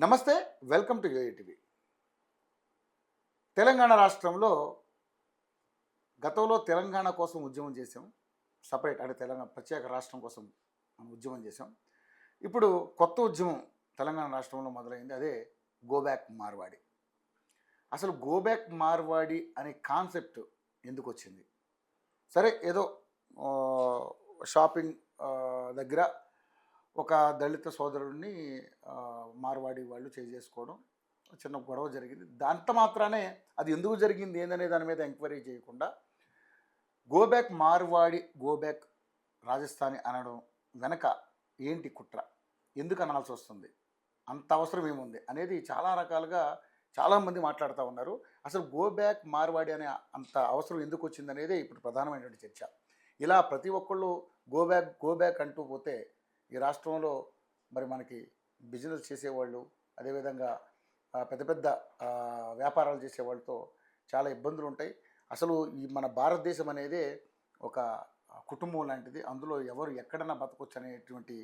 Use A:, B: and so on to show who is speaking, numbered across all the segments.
A: నమస్తే, welcome to యూఏటీవీ. Telangana రాష్ట్రంలో గతంలో తెలంగాణ కోసం ఉద్యమం చేసాం. సపరేట్ అంటే తెలంగాణ ప్రత్యేక రాష్ట్రం కోసం మనం ఉద్యమం చేసాం. ఇప్పుడు కొత్త ఉద్యమం తెలంగాణ రాష్ట్రంలో మొదలైంది. అదే గో బ్యాక్ మార్వాడి. అసలు గో బ్యాక్ మార్వాడి అనే కాన్సెప్ట్ ఎందుకు వచ్చింది? సరే, ఏదో షాపింగ్ దగ్గర ఒక దళిత సోదరుడిని మార్వాడి వాళ్ళు చేసుకోవడం చిన్న గొడవ జరిగింది. దాంతో మాత్రానే అది ఎందుకు జరిగింది ఏందనే దాని మీద ఎంక్వైరీ చేయకుండా go back Marwari, go back Rajasthani అనడం వెనక ఏంటి కుట్ర, ఎందుకు అనాల్సి వస్తుంది, అంత అవసరం ఏముంది అనేది చాలా రకాలుగా చాలామంది మాట్లాడుతూ ఉన్నారు. అసలు గో బ్యాక్ మార్వాడి అనే అంత అవసరం ఎందుకు వచ్చింది అనేది ఇప్పుడు ప్రధానమైనటువంటి చర్చ. ఇలా ప్రతి ఒక్కళ్ళు గో బ్యాక్ అంటూ పోతే ఈ రాష్ట్రంలో మరి మనకి బిజినెస్ చేసేవాళ్ళు, అదేవిధంగా పెద్ద పెద్ద వ్యాపారాలు చేసేవాళ్ళతో చాలా ఇబ్బందులు ఉంటాయి. అసలు ఈ మన భారతదేశం అనేదే ఒక కుటుంబం లాంటిది. అందులో ఎవరు ఎక్కడన్నా బతకొచ్చు అనేటువంటి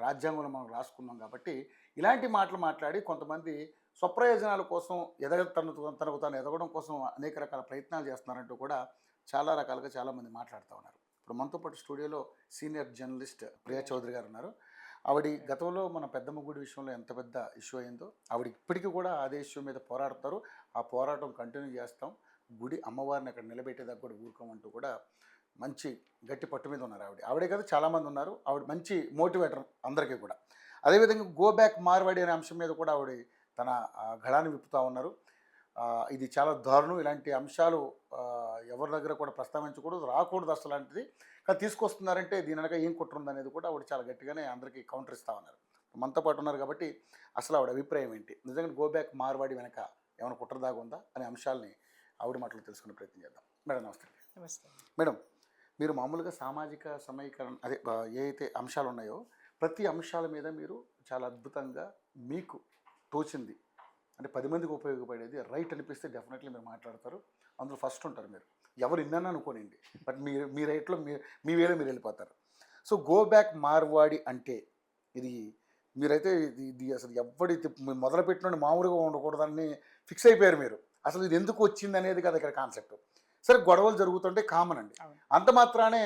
A: రాజ్యాంగంలో మనం రాసుకున్నాం. కాబట్టి ఇలాంటి మాటలు మాట్లాడి కొంతమంది స్వప్రయోజనాల కోసం తనకు తాను ఎదగడం కోసం అనేక రకాల ప్రయత్నాలు చేస్తున్నారంటూ కూడా చాలా రకాలుగా చాలామంది మాట్లాడుతూ ఉన్నారు. ఇప్పుడు మనతో పాటు స్టూడియోలో సీనియర్ జర్నలిస్ట్ ప్రియా చౌదరి గారు ఉన్నారు. ఆవిడ గతంలో మన పెద్దమ్మ గుడి విషయంలో ఎంత పెద్ద ఇష్యూ అయిందో ఆవిడ ఇప్పటికీ కూడా అదే ఇష్యూ మీద పోరాడతారు. ఆ పోరాటం కంటిన్యూ చేస్తాం, గుడి అమ్మవారిని అక్కడ నిలబెట్టేదాకా కూడా ఊరుకోమంటూ కూడా మంచి గట్టి పట్టు మీద ఉన్నారు. ఆవిడే కదా చాలామంది ఉన్నారు. ఆవిడ మంచి మోటివేటర్ అందరికీ కూడా. అదేవిధంగా గో బ్యాక్ మార్వాడి అనే అంశం మీద కూడా ఆవిడ తన గళాన్ని విప్పుతూ ఉన్నారు. ఇది చాలా దారుణం, ఇలాంటి అంశాలు ఎవరి దగ్గర కూడా ప్రస్తావించకూడదు, రాకూడదు అసలు లాంటిది. కానీ తీసుకొస్తున్నారంటే దీని వెనక ఏం కుట్ర అనేది కూడా ఆవిడ చాలా గట్టిగానే అందరికీ కౌంటర్ ఇస్తూ ఉన్నారు. మనతో పాటు ఉన్నారు కాబట్టి అసలు ఆవిడ అభిప్రాయం ఏంటి, నిజంగా గో బ్యాక్ మార్వాడి వెనక ఏమైనా కుట్ర దాగా ఉందా అనే అంశాలని ఆవిడ మాటలు తెలుసుకునే ప్రయత్నం చేద్దాం. మేడం నమస్తే.
B: నమస్తే
A: మేడం, మీరు మామూలుగా సామాజిక సమీకరణ అదే ఏ అయితే అంశాలు ఉన్నాయో ప్రతి అంశాల మీద మీరు చాలా అద్భుతంగా మీకు తోచింది అంటే 10 మందికి ఉపయోగపడేది రైట్ అనిపిస్తే డెఫినెట్లీ మీరు మాట్లాడతారు. అందులో ఫస్ట్ ఉంటారు. మీరు ఎవరు ఇన్నాను అనుకోనండి, బట్ మీ రైట్లో మీ వేలో మీరు వెళ్ళిపోతారు. సో గో బ్యాక్ మార్వాడి అంటే ఇది మీరైతే ఇది అసలు ఎవడి మొదలుపెట్టిన మామూలుగా ఉండకూడదని ఫిక్స్ అయిపోయారు మీరు. అసలు ఇది ఎందుకు వచ్చింది అనేది కదా ఇక్కడ కాన్సెప్ట్. సరే, గొడవలు జరుగుతుంటే కామన్ అండి. అంత మాత్రానే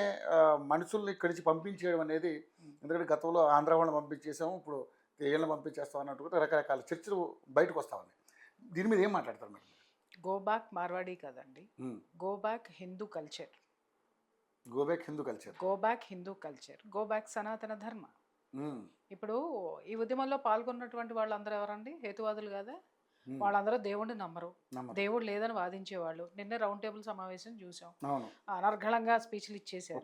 A: మనుషుల్ని ఇక్కడి నుంచి పంపించేయడం అనేది, ఎందుకంటే గతంలో ఆంధ్ర వాళ్ళని పంపించేసాము, ఇప్పుడు ఏళ్ళని పంపించేస్తాం అన్నట్టు కూడా రకరకాల చర్చలు బయటకు వస్తా ఉన్నాయి. దీని మీద ఏం మాట్లాడతారు మేడం?
B: గో బ్యాక్ మార్వాడి కదండి, go back Hindu culture.
A: Go back Hindu culture,
B: go back Hindu culture, go back సనాతన ధర్మ. ఇప్పుడు ఈ ఉద్యమంలో పాల్గొన్నటువంటి వాళ్ళందరూ ఎవరండి? హేతువాదులు కదా. వాళ్ళందరూ దేవుడిని నమ్మరు, దేవుడు లేదని వాదించేవాళ్ళు. నిన్న రౌండ్ టేబుల్ సమావేశం చూసాం, అనర్గళంగా స్పీచ్లు ఇచ్చేసారు.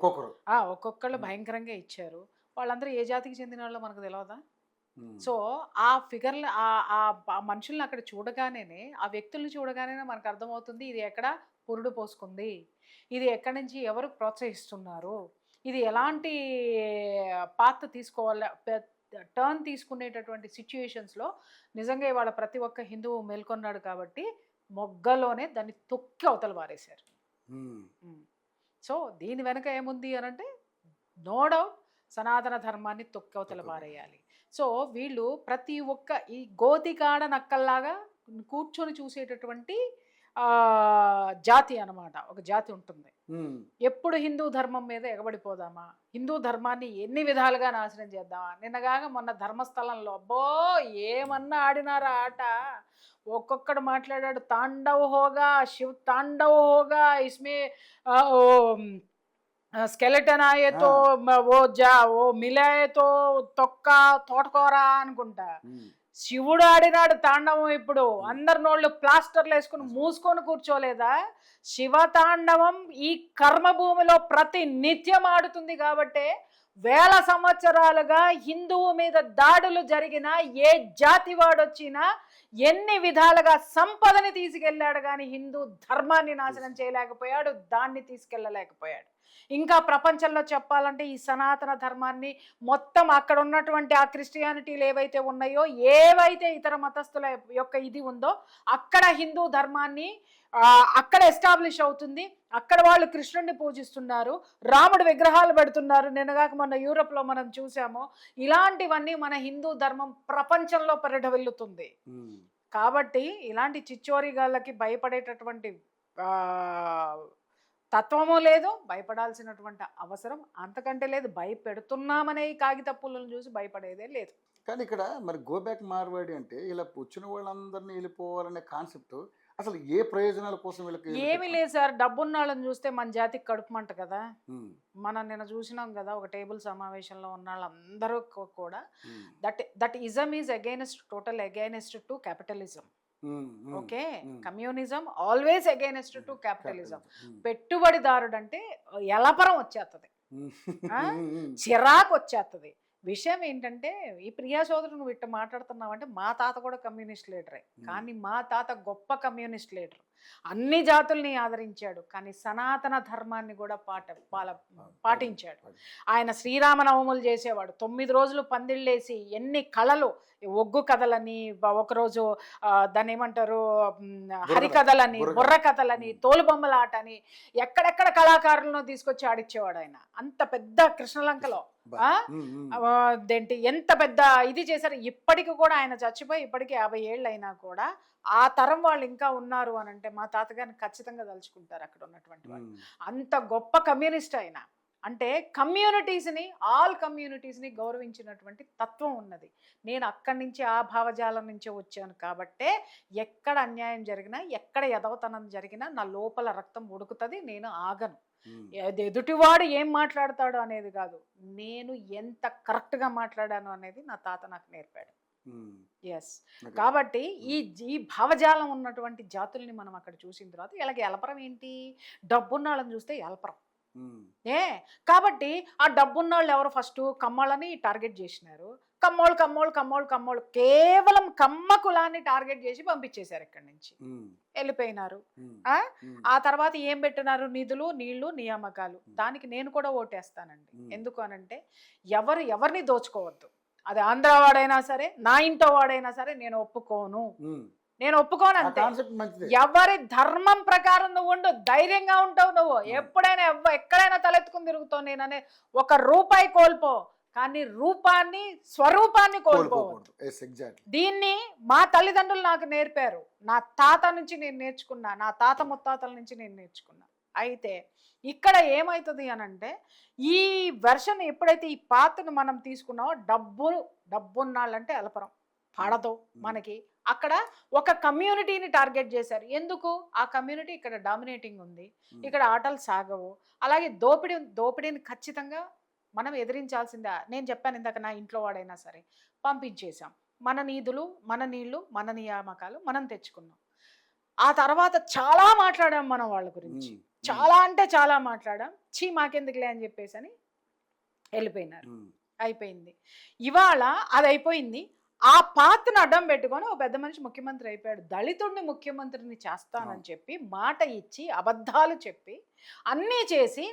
B: ఒక్కొక్కళ్ళు భయంకరంగా ఇచ్చారు. వాళ్ళందరూ ఏ జాతికి చెందిన వాళ్ళో మనకు తెలియదా? సో ఆ ఫిగర్లు ఆ మనుషుల్ని అక్కడ చూడగానే, ఆ వ్యక్తుల్ని చూడగానే మనకు అర్థమవుతుంది ఇది ఎక్కడ పురుడు పోసుకుంది, ఇది ఎక్కడి నుంచి ఎవరు ప్రోత్సహిస్తున్నారు, ఇది ఎలాంటి పాత్ర తీసుకోవాలి, టర్న్ తీసుకునేటటువంటి సిచ్యుయేషన్స్లో నిజంగా ఇవాళ ప్రతి ఒక్క హిందువు మేల్కొన్నాడు. కాబట్టి మొగ్గలోనే దాన్ని తొక్కి అవతల పారేశారు. సో దీని వెనక ఏముంది అనంటే, నో డౌట్ సనాతన ధర్మాన్ని తొక్కి అవతల పారేయాలి. సో వీళ్ళు ప్రతి ఒక్క ఈ గోతికాడ నక్కల్లాగా కూర్చొని చూసేటటువంటి జాతి అన్నమాట. ఒక జాతి ఉంటుంది. ఎప్పుడు హిందూ ధర్మం మీద ఎగబడిపోదామా, హిందూ ధర్మాన్ని ఎన్ని విధాలుగా నాశనం చేద్దామా. నిన్నగాక మొన్న ధర్మస్థలంలో అబ్బో ఏమన్నా ఆడినారా ఆట. ఒక్కొక్కడు మాట్లాడాడు, తాండవ్ హోగా, శివ్ తాండవ్ హోగా, ఇస్మే స్కెలెటన్ ఆయతో ఓ మిలాయతో తొక్క తోటకూర అనుకుంటా. శివుడు ఆడినాడు తాండవం. ఇప్పుడు అందరి నోళ్ళు ప్లాస్టర్లు వేసుకుని మూసుకొని కూర్చోలేదా? శివ తాండవం ఈ కర్మభూమిలో ప్రతి నిత్యం ఆడుతుంది. కాబట్టి వేల సంవత్సరాలుగా హిందువు మీద దాడులు జరిగినా, ఏ జాతి వాడొచ్చినా ఎన్ని విధాలుగా సంపదని తీసుకెళ్ళాడు, కానీ హిందూ ధర్మాన్ని నాశనం చేయలేకపోయాడు, దాన్ని తీసుకెళ్ళలేకపోయాడు. ఇంకా ప్రపంచంలో చెప్పాలంటే ఈ సనాతన ధర్మాన్ని మొత్తం అక్కడ ఉన్నటువంటి ఆ క్రిస్టియానిటీలు ఏవైతే ఉన్నాయో, ఏవైతే ఇతర మతస్థుల యొక్క ఇది ఉందో అక్కడ హిందూ ధర్మాన్ని అక్కడ ఎస్టాబ్లిష్ అవుతుంది. అక్కడ వాళ్ళు కృష్ణుడిని పూజిస్తున్నారు, రాముడు విగ్రహాలు పెడుతున్నారు. నిన్నగాక మొన్న యూరోప్లో మనం చూసాము. ఇలాంటివన్నీ మన హిందూ ధర్మం ప్రపంచంలో పరిఢవిల్లుతుంది. కాబట్టి ఇలాంటి చిచ్చోరిగాళ్ళకి భయపడేటటువంటి తత్వము లేదు, భయపడాల్సినటువంటి అవసరం అంతకంటే లేదు. భయపెడుతున్నామనే ఈ కాగితప్పులను చూసి భయపడేదే లేదు.
A: కానీ ఇక్కడ మరి గో బ్యాక్ మార్వాడి అంటే ఇలా వచ్చిన వాళ్ళందరినీ వెళ్ళిపోవాలనే కాన్సెప్ట్ అసలు ఏ ప్రయోజనాల కోసం వీళ్ళకి
B: ఏమీ లేదు సార్. డబ్బున్న వాళ్ళని చూస్తే మన జాతికి కడుపుమంట కదా. మనం నిన్న చూసినాం కదా, ఒక టేబుల్ సమావేశంలో ఉన్న వాళ్ళందరూ కూడా that ism is against, total against to capitalism. Okay, communism always against to capitalism. పెట్టుబడిదారుడు అంటే ఎలపరం వచ్చేస్తుంది, చిరాకు వచ్చేస్తుంది. విషయం ఏంటంటే, ఈ ప్రియా సోదరు నువ్వు ఇట్ట మాట్లాడుతున్నావంటే మా తాత కూడా కమ్యూనిస్ట్ లీడరే, కానీ మా తాత గొప్ప కమ్యూనిస్ట్ లీడర్, అన్ని జాతుల్ని ఆదరించాడు, కానీ సనాతన ధర్మాన్ని కూడా పాటించాడు. ఆయన శ్రీరామనవములు చేసేవాడు, 9 రోజులు పందిళ్ళేసి ఎన్ని కళలు, ఒగ్గు కథలని, ఒకరోజు దాన్ని ఏమంటారు హరికథలని, బుర్ర కథలని, తోలుబొమ్మలాట అని ఎక్కడెక్కడ కళాకారులను తీసుకొచ్చి ఆడిచ్చేవాడు ఆయన. అంత పెద్ద కృష్ణలంకలో ఏంటి ఎంత పెద్ద ఇది చేశారు. ఇప్పటికి కూడా ఆయన చచ్చిపోయి ఇప్పటికి 50 ఏళ్ళు అయినా కూడా ఆ తరం వాళ్ళు ఇంకా ఉన్నారు అని అంటే మా తాతగారిని ఖచ్చితంగా తలుచుకుంటారు అక్కడ ఉన్నటువంటి వాళ్ళు. అంత గొప్ప కమ్యూనిస్ట్ ఆయన. అంటే కమ్యూనిటీస్ని, ఆల్ కమ్యూనిటీస్ని గౌరవించినటువంటి తత్వం ఉన్నది. నేను అక్కడి నుంచి ఆ భావజాలం నుంచే వచ్చాను కాబట్టే ఎక్కడ అన్యాయం జరిగినా, ఎక్కడ ఎదవతనం జరిగినా నా లోపల రక్తం ఉడుకుతుంది, నేను ఆగను. ఎదుటివాడు ఏం మాట్లాడతాడు అనేది కాదు, నేను ఎంత కరెక్ట్గా మాట్లాడాను అనేది నా తాత నాకు నేర్పాడు. ఎస్, కాబట్టి ఈ భావజాలం ఉన్నటువంటి జాతుల్ని మనం అక్కడ చూసిన తర్వాత ఇలాగ ఎలపరం ఏంటి, డబ్బున్న వాళ్ళని చూస్తే ఎలపరం. కాబట్టి ఆ డబ్బున్నోళ్ళు ఎవరు ఫస్ట్ కమ్మోళ్ళని టార్గెట్ చేసినారు. కమ్మోళ్ళు కేవలం కమ్మ కులాన్ని టార్గెట్ చేసి పంపించేశారు ఇక్కడి నుంచి, వెళ్ళిపోయినారు. ఆ తర్వాత ఏం పెట్టినారు, నిధులు, నీళ్లు, నియామకాలు. దానికి నేను కూడా ఓటేస్తానండి. ఎందుకు అనంటే ఎవరిని దోచుకోవద్దు. అది ఆంధ్ర వాడైనా సరే, నా ఇంట్లో వాడైనా సరే నేను ఒప్పుకోను. అంతే. ఎవరి ధర్మం ప్రకారం నువ్వు ఉండు, ధైర్యంగా ఉంటావు. నువ్వు ఎప్పుడైనా ఎక్కడైనా తలెత్తుకుని తిరుగుతావు. నేననే ఒక రూపాయి కోల్పో, కానీ స్వరూపాన్ని కోల్పోవద్దు. దీన్ని మా తల్లిదండ్రులు నాకు నేర్పారు. నా తాత నుంచి నేను నేర్చుకున్నా, నా తాత ముత్తాతల నుంచి నేను నేర్చుకున్నా. అయితే ఇక్కడ ఏమవుతుంది అనంటే, ఈ వెర్షన్ ఎప్పుడైతే ఈ పాత్రను మనం తీసుకున్నామో, డబ్బున్నాళ్ళంటే అలపరం పడదు మనకి. అక్కడ ఒక కమ్యూనిటీని టార్గెట్ చేశారు. ఎందుకు? ఆ కమ్యూనిటీ ఇక్కడ డామినేటింగ్ ఉంది, ఇక్కడ ఆటలు సాగవు. అలాగే దోపిడీని ఖచ్చితంగా మనం ఎదిరించాల్సిందే. నేను చెప్పాను ఇందాక, నా ఇంట్లో వాడైనా సరే పంపించేశాం. మన నిధులు, మన నీళ్లు, మన నియామకాలు మనం తెచ్చుకున్నాం. ఆ తర్వాత చాలా మాట్లాడాం మనం వాళ్ళ గురించి, చాలా అంటే చాలా మాట్లాడాం. మాకెందుకులే అని చెప్పేసి అని వెళ్ళిపోయినారు. అయిపోయింది. ఇవాళ అది అయిపోయింది. ఆ పాత్రను అడ్డం పెట్టుకొని ఒక పెద్ద మనిషి ముఖ్యమంత్రి అయిపోయాడు. దళితుడిని ముఖ్యమంత్రిని చేస్తానని చెప్పి మాట ఇచ్చి, అబద్ధాలు చెప్పి, అన్నీ చేసి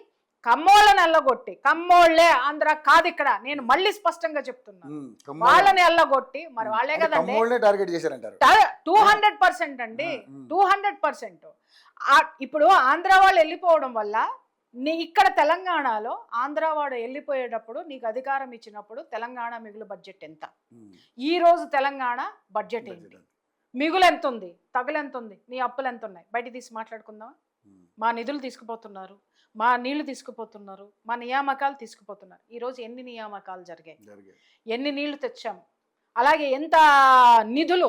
B: కమ్మోళ్ళని ఎల్లగొట్టి, కమ్మోళ్లే ఆంధ్ర కాదు ఇక్కడ, నేను మళ్ళీ స్పష్టంగా చెప్తున్నాను, వాళ్ళని ఎల్లగొట్టి, మరి వాళ్ళే కదండి 200% అండి, 200%. ఇప్పుడు ఆంధ్ర వాళ్ళు వెళ్ళిపోవడం వల్ల ఇక్కడ తెలంగాణలో ఆంధ్ర వాడు వెళ్ళిపోయేటప్పుడు నీకు అధికారం ఇచ్చినప్పుడు తెలంగాణ మిగులు బడ్జెట్ ఎంత, ఈ రోజు తెలంగాణ బడ్జెట్ ఏంటి, మిగులు ఎంత ఉంది, తగులు ఎంత ఉంది, నీ అప్పులు ఎంత ఉన్నాయి, బయట తీసి మాట్లాడుకుందామా? మా నిధులు తీసుకుపోతున్నారు, మా నీళ్లు తీసుకుపోతున్నారు, మా నియామకాలు తీసుకుపోతున్నారు. ఈరోజు ఎన్ని నియామకాలు జరిగాయి, ఎన్ని నీళ్లు తెచ్చాము, అలాగే ఎంత నిధులు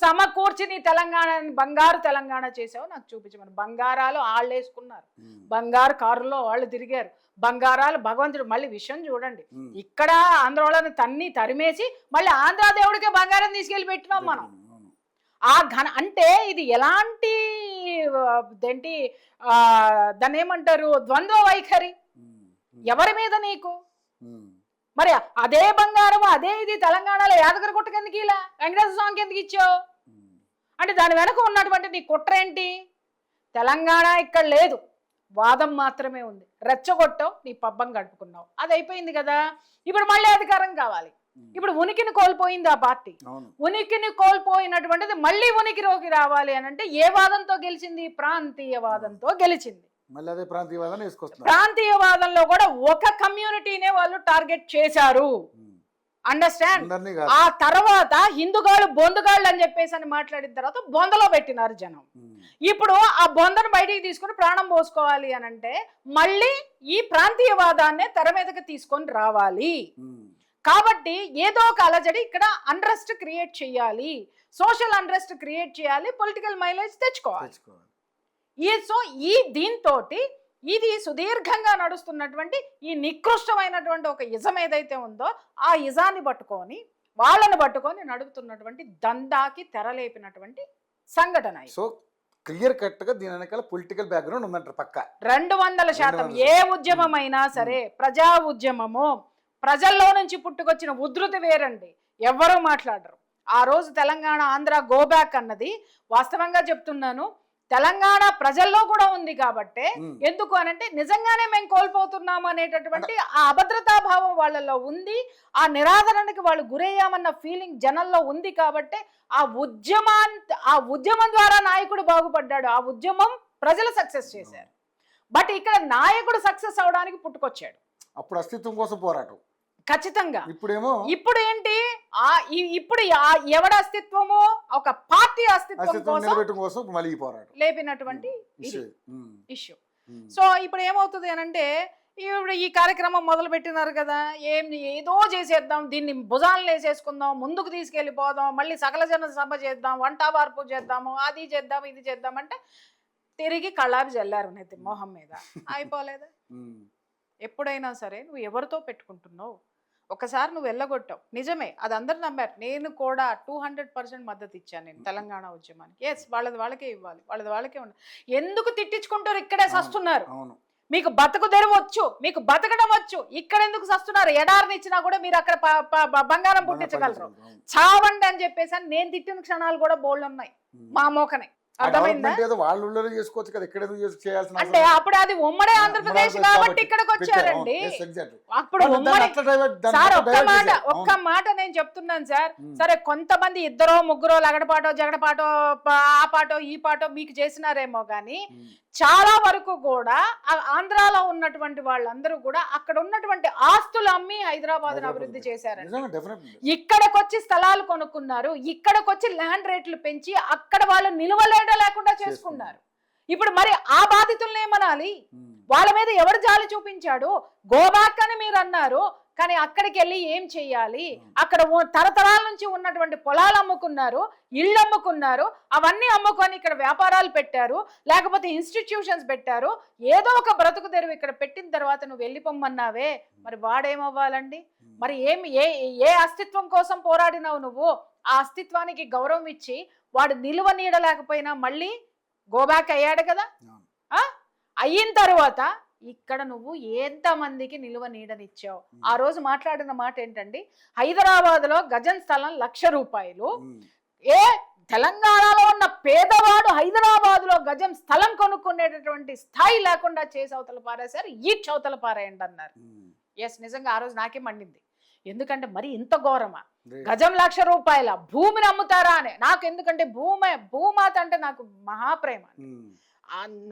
B: సమకూర్చి నీ తెలంగాణని బంగారు తెలంగాణ చేసావు నాకు చూపించమని. బంగారాలు వాళ్ళు వేసుకున్నారు, బంగారు కారులో వాళ్ళు తిరిగారు, బంగారాలు భగవంతుడు. మళ్ళీ విషయం చూడండి, ఇక్కడ ఆంధ్ర వాళ్ళని తరిమేసి మళ్ళీ ఆంధ్ర దేవుడికే బంగారం తీసుకెళ్ళి పెట్టినాం మనం. ఆ అంటే ఇది ఎలాంటి దాన్ని ఏమంటారు, ద్వంద్వ వైఖరి ఎవరి మీద నీకు? మరి అదే బంగారం అదే ఇది తెలంగాణలో యాదగిరి గుట్టకి ఎందుకు ఇలా, వెంకటేశ్వర స్వామికి ఎందుకు ఇచ్చావు అంటే దాని వెనక ఉన్నటువంటి నీ కుట్ర ఏంటి? తెలంగాణ ఇక్కడ లేదు, వాదం మాత్రమే ఉంది. రెచ్చగొట్టావు, నీ పబ్బం గడుపుకున్నావు, అది అయిపోయింది కదా. ఇప్పుడు మళ్ళీ అధికారం కావాలి. ఇప్పుడు ఉనికిని కోల్పోయింది ఆ పార్టీ. ఉనికిని కోల్పోయినటువంటిది మళ్ళీ ఉనికిలోకి రావాలి అని అంటే ఏ వాదంతో గెలిచింది? ప్రాంతీయవాదంతో గెలిచింది.
A: మళ్ళీ అదే ప్రాంతీయవాదాన్ని తీసుకొస్తున్నారు.
B: ప్రాంతీయవాదంలో కూడా ఒక కమ్యూనిటీనే వాళ్ళు టార్గెట్ చేశారు. అండర్స్టాండ్? ఆ తర్వాత హిందుగాళ్ళు బొందుగాళ్ళు అని చెప్పేసి అని మాట్లాడిన తర్వాత బొందలో పెట్టినారు జనం. ఇప్పుడు ఆ బొందను బయటికి తీసుకుని ప్రాణం పోసుకోవాలి అని అంటే మళ్ళీ ఈ ప్రాంతీయవాదాన్నే తెర మీదకి తీసుకొని రావాలి. కాబట్టి ఏదో ఒక అలజడి ఇక్కడ అన్రెస్ట్ క్రియేట్ చేయాలి, సోషల్ అన్రెస్ట్ క్రియేట్ చేయాలి, పొలిటికల్ మైలేజ్ తెచ్చుకోవాలి. సో దీంతో ఇది సుదీర్ఘంగా నడుస్తున్నటువంటి ఈ నికృష్టమైనటువంటి ఒక ఇజం ఏదైతే ఉందో ఆ ఇజాన్ని పట్టుకొని వాళ్ళని పట్టుకొని నడుపుతున్నటువంటి దందాకి తెరలేపినటువంటి సంఘటన.
A: సో క్లియర్ కట్ గా దీని వెనకాల పొలిటికల్ బ్యాక్గ్రౌండ్ ఉందంటారు పక్క.
B: 200%. ఏ ఉద్యమం అయినా సరే, ప్రజా ఉద్యమము ప్రజల్లో నుంచి పుట్టుకొచ్చిన ఉధృతి వేరండి, ఎవ్వరూ మాట్లాడరు. ఆ రోజు తెలంగాణ ఆంధ్ర గోబ్యాక్ అన్నది వాస్తవంగా చెప్తున్నాను, తెలంగాణ ప్రజల్లో కూడా ఉంది. కాబట్టి ఎందుకు అనంటే నిజంగానే మేము కోల్పోతున్నాము అనేటటువంటి ఆ అభద్రతా భావం వాళ్ళలో ఉంది, ఆ నిరాదరణకి వాళ్ళు గురయ్యామన్న ఫీలింగ్ జనంలో ఉంది. కాబట్టి ఆ ఉద్యమం ద్వారా నాయకుడు బాగుపడ్డాడు, ఆ ఉద్యమం ప్రజలు సక్సెస్ చేశారు. బట్ ఇక్కడ నాయకుడు సక్సెస్ అవడానికి పుట్టుకొచ్చాడు,
A: అప్పుడు అస్తిత్వం కోసం పోరాటం
B: ఖచ్చితంగా.
A: ఇప్పుడు
B: ఏంటి ఇప్పుడు ఎవడ అస్తిత్వము? ఒక పార్టీ అస్తిత్వం కోసం లేపినటువంటి ఇష్యూ. సో ఇప్పుడు ఏమవుతుంది అనంటే ఇప్పుడు ఈ కార్యక్రమం మొదలు పెట్టినారు కదా, ఏదో చేసేద్దాం, దీన్ని భుజాలను వేసేసుకుందాం, ముందుకు తీసుకెళ్ళిపోదాం, మళ్ళీ సకల జన సభ చేద్దాం, వంట వార్పు చేద్దాము, అది చేద్దాం ఇది చేద్దాం అంటే తిరిగి కళ్ళాపి జల్లారు నెత్తి మొహం మీద. అయిపోలేదా? ఎప్పుడైనా సరే నువ్వు ఎవరితో పెట్టుకుంటున్నావు, ఒకసారి నువ్వు వెళ్ళగొట్టావు, నిజమే, అది అందరు నమ్మారు. నేను కూడా 200% మద్దతు ఇచ్చాను నేను తెలంగాణ ఉద్యమానికి. ఎస్, వాళ్ళది వాళ్ళకే ఇవ్వాలి, వాళ్ళది వాళ్ళకే ఉండాలి. ఎందుకు తిట్టించుకుంటారు? ఇక్కడే సస్తున్నారు. మీకు బతుకు తెరవచ్చు, మీకు బతకడం వచ్చు, ఇక్కడ ఎందుకు సస్తున్నారు? ఎడారిని ఇచ్చినా కూడా మీరు అక్కడ బంగారం పుట్టించగలరు, చావండి అని చెప్పేసి నేను తిట్టిన క్షణాలు కూడా బోల్డ్ ఉన్నాయి మా మోకనే. అంటే అప్పుడు అది ఉమ్మడి ఆంధ్రప్రదేశ్ కాబట్టి ఇక్కడికి వచ్చారండి. అప్పుడు ఒక్క మాట నేను చెప్తున్నాను సార్. సరే, కొంతమంది ఇద్దరో ముగ్గురో లగడపాటో జగడపాటో ఆ పాటో ఈ పాటో మీకు చేసినారేమో గాని చాలా వరకు కూడా ఆంధ్రాలో ఉన్నటువంటి వాళ్ళందరూ కూడా అక్కడ ఉన్నటువంటి ఆస్తులు అమ్మి హైదరాబాద్ అభివృద్ధి చేశారండి. ఇక్కడికి వచ్చి స్థలాలు కొనుక్కున్నారు, ఇక్కడికి వచ్చి ల్యాండ్ రేట్లు పెంచి అక్కడ వాళ్ళు లేకుండా చేసుకున్నారు. ఇప్పుడు మరి ఆ బాధితుల్ని ఏమనాలి? వాళ్ళ మీద ఎవరు జాలి చూపించాడు? గోబ్యాక్ అని మీరు అన్నారు, కానీ అక్కడికి వెళ్ళి ఏం చెయ్యాలి? అక్కడ తరతరాల నుంచి ఉన్నటువంటి పొలాలు అమ్ముకున్నారు, ఇళ్ళు అమ్ముకున్నారు, అవన్నీ అమ్ముకొని ఇక్కడ వ్యాపారాలు పెట్టారు, లేకపోతే ఇన్స్టిట్యూషన్స్ పెట్టారు, ఏదో ఒక బ్రతుకు తెరువు ఇక్కడ పెట్టిన తర్వాత నువ్వు వెళ్ళిపోమ్మన్నావే, మరి వాడేమవ్వాలండి? మరి ఏ అస్తిత్వం కోసం పోరాడినావు నువ్వు? ఆ అస్తిత్వానికి గౌరవం ఇచ్చి వాడు నిలువ నీడలేకపోయినా మళ్ళీ గోబ్యాక్ అయ్యాడు కదా. అయిన తర్వాత ఇక్కడ నువ్వు ఎంతమందికి నిలువ నీడనిచ్చావు? ఆ రోజు మాట్లాడిన మాట ఏంటండి, హైదరాబాద్ లో గజం స్థలం 1,00,000 రూపాయలు. తెలంగాణలో ఉన్న పేదవాడు హైదరాబాద్ లో గజం స్థలం కొనుక్కునేటటువంటి స్థాయి లేకుండా చేసి అవతల పారేశారు, ఈ చవతల పారేయండి అన్నారు. ఎస్, నిజంగా ఆ రోజు నాకే మండింది. ఎందుకంటే మరి ఇంత ఘోరమా? గజం 1,00,000 రూపాయల భూమిని అమ్ముతారా అని. నాకు ఎందుకంటే భూమాత అంటే నాకు మహాప్రేమ,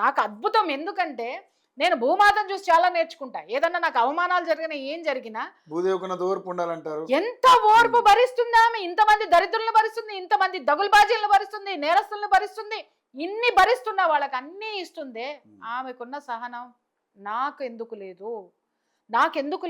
B: నాకు అద్భుతం. ఎందుకంటే నేను భూమాతను చూసి చాలా నేర్చుకుంటా. ఏదన్నా నాకు అవమానాలు జరిగినా ఏం జరిగినా ఎంత ఓర్పు భరిస్తుంది ఆమె. ఇంతమంది దరిద్రులను భరిస్తుంది, ఇంతమంది దగులుబాజీలను భరిస్తుంది, నేరస్తులను భరిస్తుంది, ఇన్ని భరిస్తున్నా వాళ్ళకి అన్నీ ఇస్తుంది. ఆమెకున్న సహనం నాకెందుకు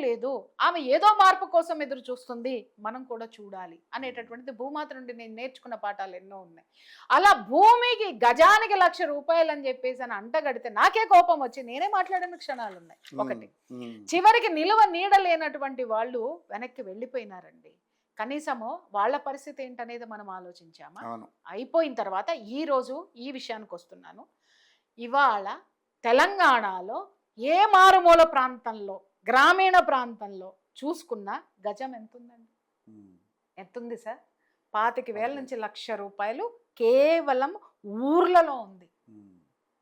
B: లేదు? ఆమె ఏదో మార్పు కోసం ఎదురు చూస్తుంది, మనం కూడా చూడాలి అనేటటువంటిది భూమాత నుండి నేను నేర్చుకున్న పాఠాలు ఎన్నో ఉన్నాయి. అలా భూమికి గజానికి 1,00,000 రూపాయలు అని చెప్పేసి అని అంటగడితే నాకే కోపం వచ్చి నేనే మాట్లాడిన క్షణాలు ఉన్నాయి. ఒకటి, చివరికి నిలువ నీడ లేనటువంటి వాళ్ళు వెనక్కి వెళ్ళిపోయినారండి. కనీసము వాళ్ళ పరిస్థితి ఏంటనేది మనం ఆలోచించామా? అయిపోయిన తర్వాత ఈ రోజు ఈ విషయానికి వస్తున్నాను. ఇవాళ తెలంగాణలో ఏ మారుమూల ప్రాంతంలో, గ్రామీణ ప్రాంతంలో చూసుకున్న గజం ఎంతుందండి? ఎంతుంది సార్? 25,000 నుంచి 1,00,000 రూపాయలు కేవలం ఊర్లలో ఉంది.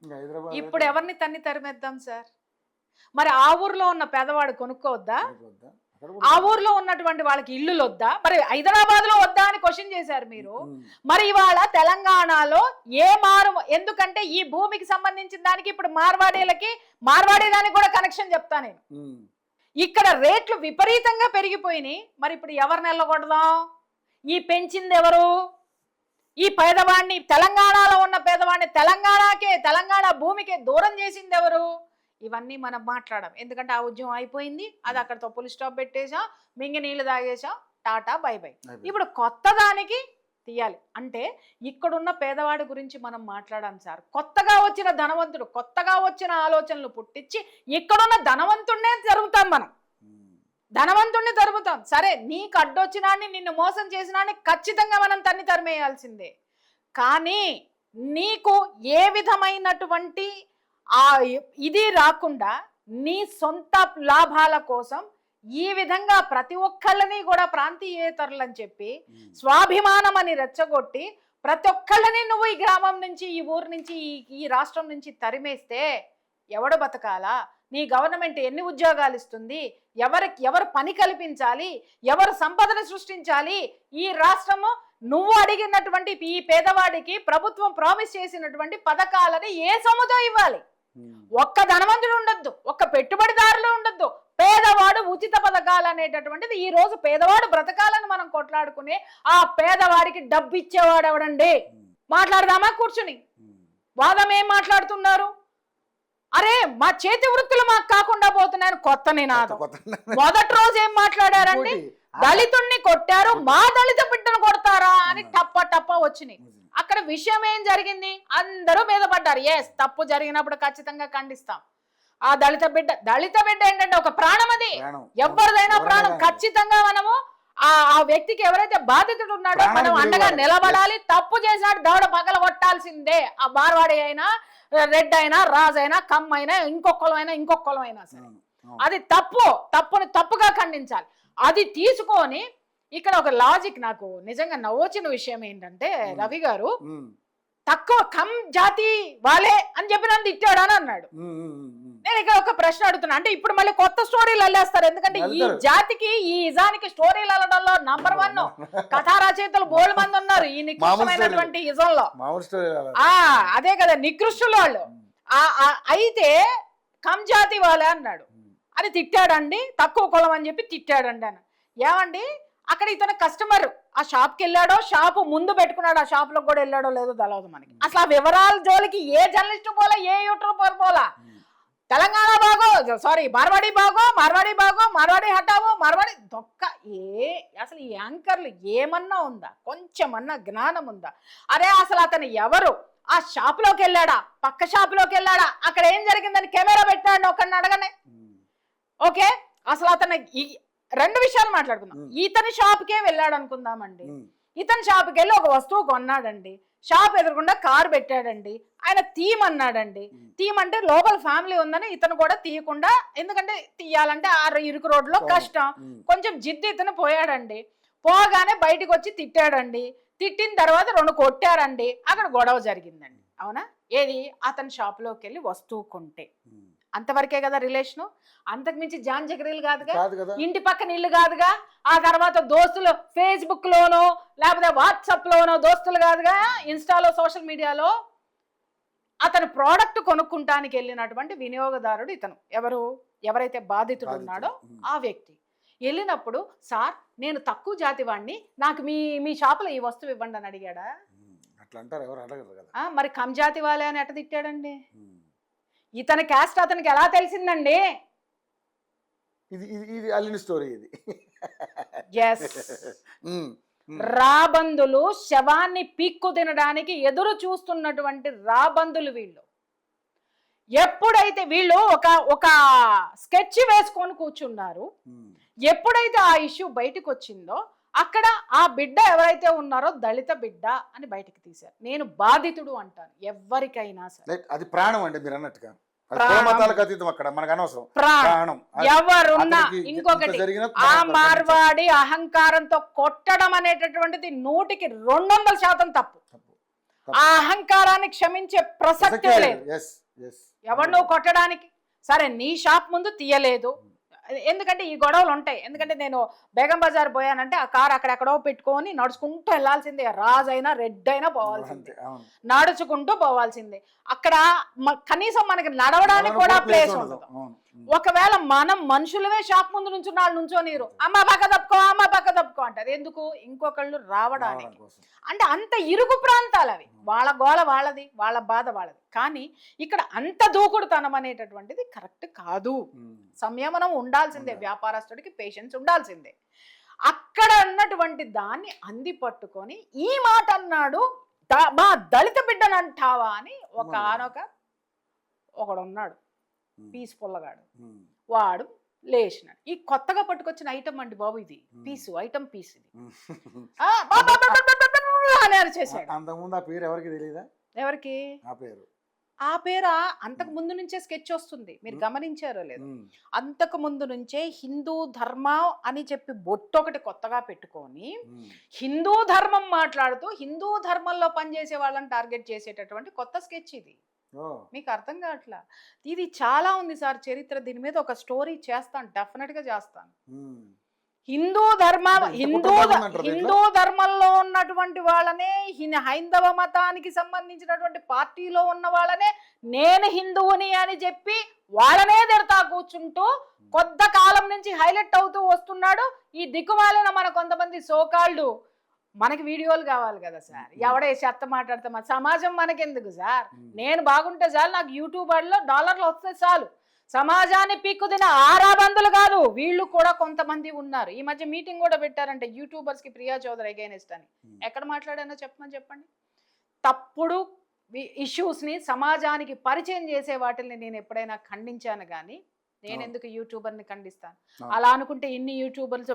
A: ఇంకా హైదరాబాద్
B: ఇప్పుడు ఎవరిని తరిమేద్దాం సార్? మరి ఆ ఊర్లో ఉన్న పేదవాడు కొనుక్కోవద్దా?
A: వద్దా? అక్కడ
B: ఆ
A: కూడా
B: ఊర్లో ఉన్నటువంటి వాళ్ళకి ఇల్లులు వద్దా? మరి హైదరాబాద్ లో వద్దా అని క్వశ్చన్ చేశారు మీరు.
A: ఉమ్,
B: మరి ఇవాళ తెలంగాణలో ఎందుకంటే ఈ భూమికి సంబంధించిన దానికి ఇప్పుడు మార్వాడి దానికి కూడా కనెక్షన్ చెప్తా నేను.
A: ఉమ్,
B: ఇక్కడ రేట్లు విపరీతంగా పెరిగిపోయినాయి. మరి ఇప్పుడు ఎవరిని వెళ్ళగొడదాం? ఈ పెంచింది ఎవరు? ఈ పేదవాడిని, తెలంగాణలో ఉన్న పేదవాడిని తెలంగాణ భూమికే దూరం చేసింది ఎవరు? ఇవన్నీ మనం మాట్లాడాం. ఎందుకంటే ఆ ఉద్యమం అయిపోయింది, అది అక్కడతో పులి స్టాప్ పెట్టేశాం, మింగి నీళ్లు తాగేశాం, టాటా బై బై. ఇప్పుడు కొత్త దానికి తీయాలి అంటే ఇక్కడున్న పేదవాడి గురించి మనం మాట్లాడాం సార్. కొత్తగా వచ్చిన ధనవంతుడు కొత్తగా వచ్చిన ఆలోచనలు పుట్టించి ఇక్కడున్న ధనవంతుడినే జరుగుతాం మనం. ధనవంతుడిని తరుముతాం. సరే, నీకు అడ్డొచ్చినాన్ని, నిన్ను మోసం చేసినాన్ని ఖచ్చితంగా మనం తరిమేయాల్సిందే. కానీ నీకు ఏ విధమైనటువంటి ఇది రాకుండా నీ సొంత లాభాల కోసం ఈ విధంగా ప్రతి ఒక్కళ్ళని కూడా ప్రాంతీయేతరులని చెప్పి స్వాభిమానం అని రెచ్చగొట్టి ప్రతి ఒక్కళ్ళని నువ్వు ఈ గ్రామం నుంచి, ఈ ఊరు నుంచి, ఈ రాష్ట్రం నుంచి తరిమేస్తే ఎవడు బతకాలా? నీ గవర్నమెంట్ ఎన్ని ఉద్యోగాలు ఇస్తుంది? ఎవరు పని కల్పించాలి? ఎవరు సంపదను సృష్టించాలి? ఈ రాష్ట్రము నువ్వు అడిగినటువంటి ఈ పేదవాడికి ప్రభుత్వం ప్రామిస్ చేసినటువంటి పథకాలని ఏ సొమ్ముతో ఇవ్వాలి? ఒక్క ధనవంతుడు ఉండొద్దు, ఒక్క పెట్టుబడిదారులు ఉండొద్దు, పేదవాడు ఉచిత పథకాలు అనేటటువంటిది ఈ రోజు పేదవాడు బ్రతకాలని మనం కొట్లాడుకునే ఆ పేదవాడికి డబ్బు ఇచ్చేవాడు ఎవడండి? మాట్లాడదామా కూర్చుని? వాదం ఏం మాట్లాడుతున్నారు? అరే మా చేతి వృత్తులు మాకు కాకుండా పోతున్నాయని కొత్త నినాదం. మొదటి రోజు ఏం మాట్లాడారండి? దళితుణ్ణి కొట్టారు, మా దళిత బిడ్డను కొడతారా అని టప్ప వచ్చినాయి. అక్కడ విషయం ఏం జరిగింది? అందరూ మీద పడ్డారు. ఎస్, తప్పు జరిగినప్పుడు ఖచ్చితంగా ఖండిస్తాం. ఆ దళిత బిడ్డ ఏంటంటే ఒక ప్రాణం, అది ఎవరిదైనా ప్రాణం. ఖచ్చితంగా మనము ఆ వ్యక్తికి ఎవరైతే బాధితుడు ఉన్నాడో మనం అండగా నిలబడాలి. తప్పు చేసినాడు దవడ పగల కొట్టాల్సిందే. ఆ మార్వాడి అయినా, రెడ్ అయినా, రాజు అయినా, కమ్ అయినా, ఇంకొకళ్ళైనా సరే అది తప్పుని తప్పుగా ఖండించాలి. అది తీసుకొని ఇక్కడ ఒక లాజిక్ నాకు నిజంగా నవ్వొచ్చిన విషయం ఏంటంటే, రవి గారు తక్కువ కమ్ జాతి వాళ్ళే అని చెప్పి నన్ను తిట్టాడు అని అన్నాడు. నేను ఇక్కడ ఒక ప్రశ్న అడుగుతున్నా. అంటే ఇప్పుడు మళ్ళీ కొత్త స్టోరీలు అల్లేస్తారు. ఎందుకంటే ఈ జాతికి, ఈ ఇజానికి స్టోరీలు అల్లడంలో నంబర్ 1 కథా రచయితలు బోల్డ్ మంది ఉన్నారు ఈ నికృష్టమైనటువంటి ఇజంలో. అదే కదా నికృష్టులు వాళ్ళు. అయితే కమ్ జాతి వాళ్ళే అన్నాడు అని తిట్టాడండి, తక్కువ కులం అని చెప్పి తిట్టాడండి అని. ఏమండి, అక్కడ ఇతను కస్టమర్ ఆ షాప్కి వెళ్ళాడో, షాపు ముందు పెట్టుకున్నాడు, ఆ షాప్ లో కూడా వెళ్ళాడో లేదో తెలియదు మనకి. అసలు ఆ వివరాల జోలికి ఏ జర్నలిస్ట్ పోలా, ఏ యూట్యూబర్ పోలా. తెలంగాణ బాగో, సారీ మార్వాడి బాగో, మార్వాడి హటావో, మార్వాడి దొక్క. అసలు ఈ యాంకర్లు ఏమన్నా ఉందా? కొంచెమన్నా జ్ఞానం ఉందా? అరే అసలు అతను ఎవరు? ఆ షాపులోకి వెళ్ళాడా, పక్క షాపులోకి వెళ్ళాడా, అక్కడ ఏం జరిగిందని కెమెరా పెట్టాడు ఒకరిని అడగనే. ఓకే, అసలు అతను రెండు విషయాలు మాట్లాడుకుందాం. ఇతని షాప్కే వెళ్ళాడు అనుకుందామండి. ఇతని షాప్కి వెళ్ళి ఒక వస్తువు కొన్నాడండి. షాప్ ఎదురుకుండా కారు పెట్టాడండి. ఆయన తీయమన్నాడండి. తీయమంటే లోపల ఫ్యామిలీ ఉందని ఇతను కూడా తీయకుండా, ఎందుకంటే తీయాలంటే ఆ ఇరుకు రోడ్లో కష్టం, కొంచెం జిద్దు ఇతను పోయాడండి. పోగానే బయటకు వచ్చి తిట్టాడండి. తిట్టిన తర్వాత 2 కొట్టారండి. అక్కడ గొడవ జరిగిందండి. అవునా? ఏది? అతని షాప్లోకి వెళ్ళి వస్తువు కొంటే అంతవరకే కదా రిలేషను. అంతకుమించి జాన్ జగరీలు కాదుగా, ఇంటి పక్కన ఇల్లు కాదుగా. ఆ తర్వాత దోస్తులు ఫేస్బుక్ లోనో లేకపోతే వాట్సాప్ లోనో దోస్తులు కాదుగా, ఇన్స్టాలో, సోషల్ మీడియాలో. అతను ప్రోడక్ట్ కొనుక్కుంటానికి వెళ్ళినటువంటి వినియోగదారుడు ఇతను. ఎవరైతే బాధితుడు ఉన్నాడో ఆ వ్యక్తి వెళ్ళినప్పుడు, సార్ నేను తక్కువ జాతి వాడిని, నాకు మీ షాపులో ఈ వస్తువు ఇవ్వండి అని అడిగాడా? మరి కమ్ జాతి వాళ్ళే అని ఎట్ట తిట్టాడండి? ఇతని క్యాస్ట్ అతనికి ఎలా తెలిసిందండి?
A: ఇది అల్లిన స్టోరీ ఇది.
B: ఎస్, రాబందులు శవాన్ని పీక్కు తినడానికి ఎదురు చూస్తున్నటువంటి రాబందులు వీళ్ళు. ఎప్పుడైతే వీళ్ళు ఒక స్కెచ్ వేసుకొని కూర్చున్నారు, ఎప్పుడైతే ఆ ఇష్యూ బయటకు వచ్చిందో అక్కడ ఆ బిడ్డ ఎవరైతే ఉన్నారో దళిత బిడ్డ అని బయటకు తీశారు. నేను బాధితుడు అంటాను ఎవరికైనా సరే.
A: అది ప్రాణం అండి, మీరు అన్నట్టుగా.
B: ఎవరున్నా ఇంకొకటి, ఆ మార్వాడి అహంకారంతో కొట్టడం అనేటటువంటిది 100% తప్పు. ఆ అహంకారాన్ని క్షమించే ప్రసక్తే లేదు. ఎవరినో కొట్టడానికి సరే నీ షాప్ ముందు తీయలేదు, ఎందుకంటే ఈ గొడవలు ఉంటాయి. ఎందుకంటే నేను బేగం బజార్ పోయానంటే ఆ కార్ అక్కడెక్కడో పెట్టుకొని నడుచుకుంటూ వెళ్లాల్సిందే, రాజైనా రెడ్ అయినా పోవాల్సిందే, నడుచుకుంటూ పోవాల్సిందే. అక్కడ కనీసం మనకి నడవడానికి కూడా ప్లేస్ ఉండదు. ఒకవేళ మనం మనుషులవే షాప్ ముందు నుంచోనీరు, అమ్మ పక్క తప్పుకో అంటారు. ఎందుకు? ఇంకొకళ్ళు రావడానికి. అంటే అంత ఇరుకు ప్రాంతాలు అవి, వాళ్ళ గోల వాళ్ళది, వాళ్ళ బాధ వాళ్ళది. కానీ ఇక్కడ అంత దూకుడుతనం అనేటటువంటిది కరెక్ట్ కాదు. సంయమనం ఉండాల్సిందే, వ్యాపారస్తుడికి పేషెన్స్ ఉండాల్సిందే. అక్కడ అన్నటువంటి దాన్ని అంది పట్టుకొని ఈ మాట అన్నాడు, మా దళిత బిడ్డను అంటావా అని ఒకడున్నాడు పీస్ఫుల్గాడు, వాడు లేచినాడు. ఈ కొత్తగా పట్టుకొచ్చిన ఐటమ్ అండి బాబు, ఇది ఐటమ్ పీస్ ఇది అని అరిచేశాడు.
A: అంతకుముందు ఆ పేరు ఎవరికి తెలియదా?
B: ఎవరికి ఆ పేరు అంతకు ముందు నుంచే స్కెచ్ వస్తుంది, మీరు గమనించారో లేదు? అంతకు ముందు నుంచే హిందూ ధర్మం అని చెప్పి బొట్టొకటి కొత్తగా పెట్టుకొని హిందూ ధర్మం మాట్లాడుతూ హిందూ ధర్మంలో పనిచేసే వాళ్ళని టార్గెట్ చేసేటటువంటి కొత్త స్కెచ్ ఇది. మీకు అర్థం కావట్లా? ఇది చాలా ఉంది సార్ చరిత్ర, దీని మీద ఒక స్టోరీ చేస్తాను, డెఫినెట్ గా చేస్తాను. హిందూ ధర్మంలో ఉన్నటువంటి వాళ్ళనే, హైందవ మతానికి సంబంధించినటువంటి పార్టీలో ఉన్న వాళ్ళనే నేను హిందువుని అని చెప్పి వాళ్ళనే తిడతా కూర్చుంటూ కొద్ది కాలం నుంచి హైలైట్ అవుతూ వస్తున్నాడు ఈ దిక్కుమాలిన మన కొంతమంది సోకాళ్ళు. మనకి వీడియోలు కావాలి కదా సార్, ఎవడే చెత్త మాట్లాడతామా? సమాజం మనకెందుకు సార్? నేను బాగుంటే చాలు, నాకు యూట్యూబర్లో డాలర్లు వస్తే చాలు. సమాజాన్ని పీక్కుదిన ఆరాబందులు కాదు, వీళ్ళు కూడా కొంతమంది ఉన్నారు. ఈ మధ్య మీటింగ్ కూడా పెట్టారంటే యూట్యూబర్స్ కి, ప్రియా చౌదరి అగైనెస్ట్ అని. ఎక్కడ మాట్లాడానో చెప్పండి. తప్పుడు ఇష్యూస్ ని సమాజానికి పరిచయం చేసే వాటిని నేను ఎప్పుడైనా ఖండించాను కానీ నేను ఎందుకు యూట్యూబర్ని ఖండిస్తాను? అలా అనుకుంటే ఇన్ని యూట్యూబర్స్,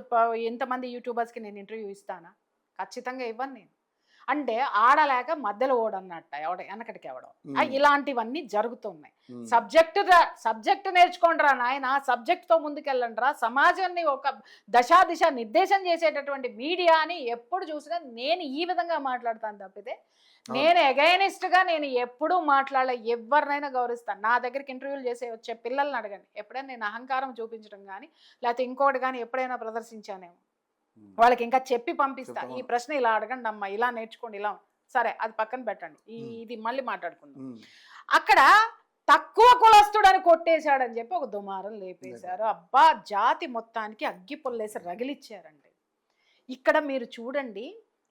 B: ఎంతమంది యూట్యూబర్స్కి నేను ఇంటర్వ్యూ ఇస్తానా? ఖచ్చితంగా ఇవ్వను నేను. అంటే ఆడలేక మధ్యలో ఓడన్నట్ట, వెనకటికి ఎవడం. ఇలాంటివన్నీ జరుగుతున్నాయి. సబ్జెక్ట్ నేర్చుకోండిరా నాయన, సబ్జెక్ట్తో ముందుకెళ్ళండి రా. సమాజాన్ని ఒక దిశ నిర్దేశం చేసేటటువంటి మీడియాని ఎప్పుడు చూసినా నేను ఈ విధంగా మాట్లాడతాను తప్పితే నేను అగైనిస్ట్గా నేను ఎప్పుడూ మాట్లాడలే. ఎవరినైనా గౌరవిస్తాను. నా దగ్గరికి ఇంటర్వ్యూలు చేసే వచ్చే పిల్లల్ని అడగండి, ఎప్పుడైనా నేను అహంకారం చూపించడం కానీ లేకపోతే ఇంకోటి కానీ ఎప్పుడైనా ప్రదర్శించానేమో వాళ్ళకి ఇంకా చెప్పి పంపిస్తా. ఈ ప్రశ్న ఇలా అడగండి అమ్మా, ఇలా నేర్చుకోండి, ఇలా. సరే అది పక్కన పెట్టండి, ఇది మళ్ళీ మాట్లాడుకుందాం. అక్కడ తక్కువ కులస్తుడని కొట్టేశాడని చెప్పి ఒక దుమారం లేపేశారు. అబ్బా, జాతి మొత్తానికి అగ్గి పొల్లేసి రగిలిచ్చారండి. ఇక్కడ మీరు చూడండి,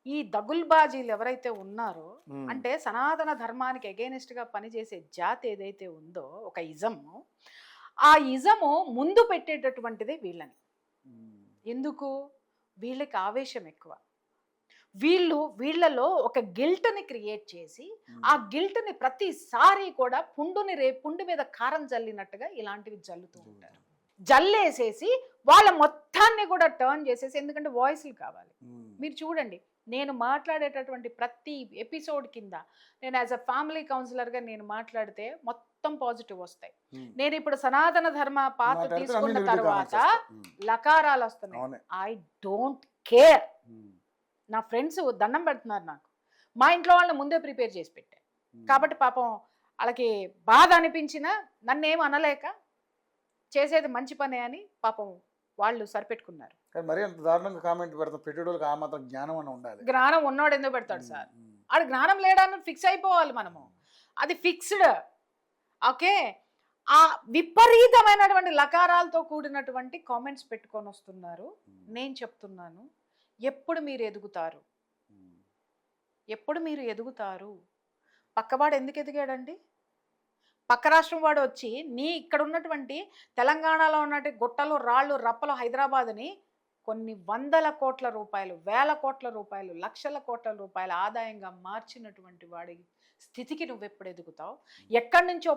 B: ఈ దగుల్బాజీలు ఎవరైతే ఉన్నారో, అంటే సనాతన ధర్మానికి అగైనెస్ట్ గా పనిచేసే జాతి ఏదైతే ఉందో, ఒక ఇజము, ఆ ఇజము ముందు పెట్టేటటువంటిదే వీళ్ళని. ఎందుకు? వీళ్ళకి ఆవేశం ఎక్కువ. వీళ్ళలో ఒక గిల్ట్ని క్రియేట్ చేసి ఆ గిల్ట్ని ప్రతిసారి కూడా పుండు మీద కారం జల్లినట్టుగా ఇలాంటివి జల్లుతూ ఉంటారు. జల్లేసేసి వాళ్ళ మొత్తాన్ని కూడా టర్న్ చేసేసి, ఎందుకంటే వాయిస్లు కావాలి. మీరు చూడండి, నేను మాట్లాడేటటువంటి ప్రతి ఎపిసోడ్ కింద నేను యాజ్ అ ఫ్యామిలీ కౌన్సిలర్గా నేను మాట్లాడితే మొత్తం పాజిటివ్ వస్తాయి. నేను ఇప్పుడు సనాతన ధర్మ పాత తీసుకున్న తర్వాత లకారాలు వస్తున్నాయి. I don't care. నా ఫ్రెండ్స్ దండం పెడుతున్నారు నాకు. మా ఇంట్లో వాళ్ళని ముందే ప్రిపేర్ చేసి పెట్టా కాబట్టి పాపం వాళ్ళకి బాధ అనిపించినా నన్నేం అనలేక చేసేది మంచి పనే అని పాపం వాళ్ళు సరిపెట్టుకున్నారు.
A: మరి అంత దారుణంగా కామెంట్ పెడతాం, పెట్టేటోళ్ళకి ఆ మాత్రం జ్ఞానం అని ఉండాలి.
B: జ్ఞానం ఉన్నోడు ఎందుకు పెడతాడు సార్? ఆడు జ్ఞానం లేడని ఫిక్స్ అయిపోవాలి మనము, అది ఫిక్స్డ్. ఓకే, ఆ విపరీతమైనటువంటి లకారాలతో కూడినటువంటి కామెంట్స్ పెట్టుకొని వస్తున్నారు. నేను చెప్తున్నాను, ఎప్పుడు మీరు ఎదుగుతారు? ఎప్పుడు మీరు ఎదుగుతారు? పక్కవాడు ఎందుకు ఎదిగాడండి? పక్క రాష్ట్రం వాడు వచ్చి ఇక్కడ ఉన్నటువంటి తెలంగాణలో ఉన్నటువంటి గుట్టలు, రాళ్ళు, రప్పలు, హైదరాబాద్ని కొన్ని వందల కోట్ల రూపాయలు, వేల కోట్ల రూపాయలు, లక్షల కోట్ల రూపాయల ఆదాయంగా మార్చినటువంటి వాడి స్థితికి నువ్వెప్పుడు ఎదుగుతావు? ఎక్కడి నుంచో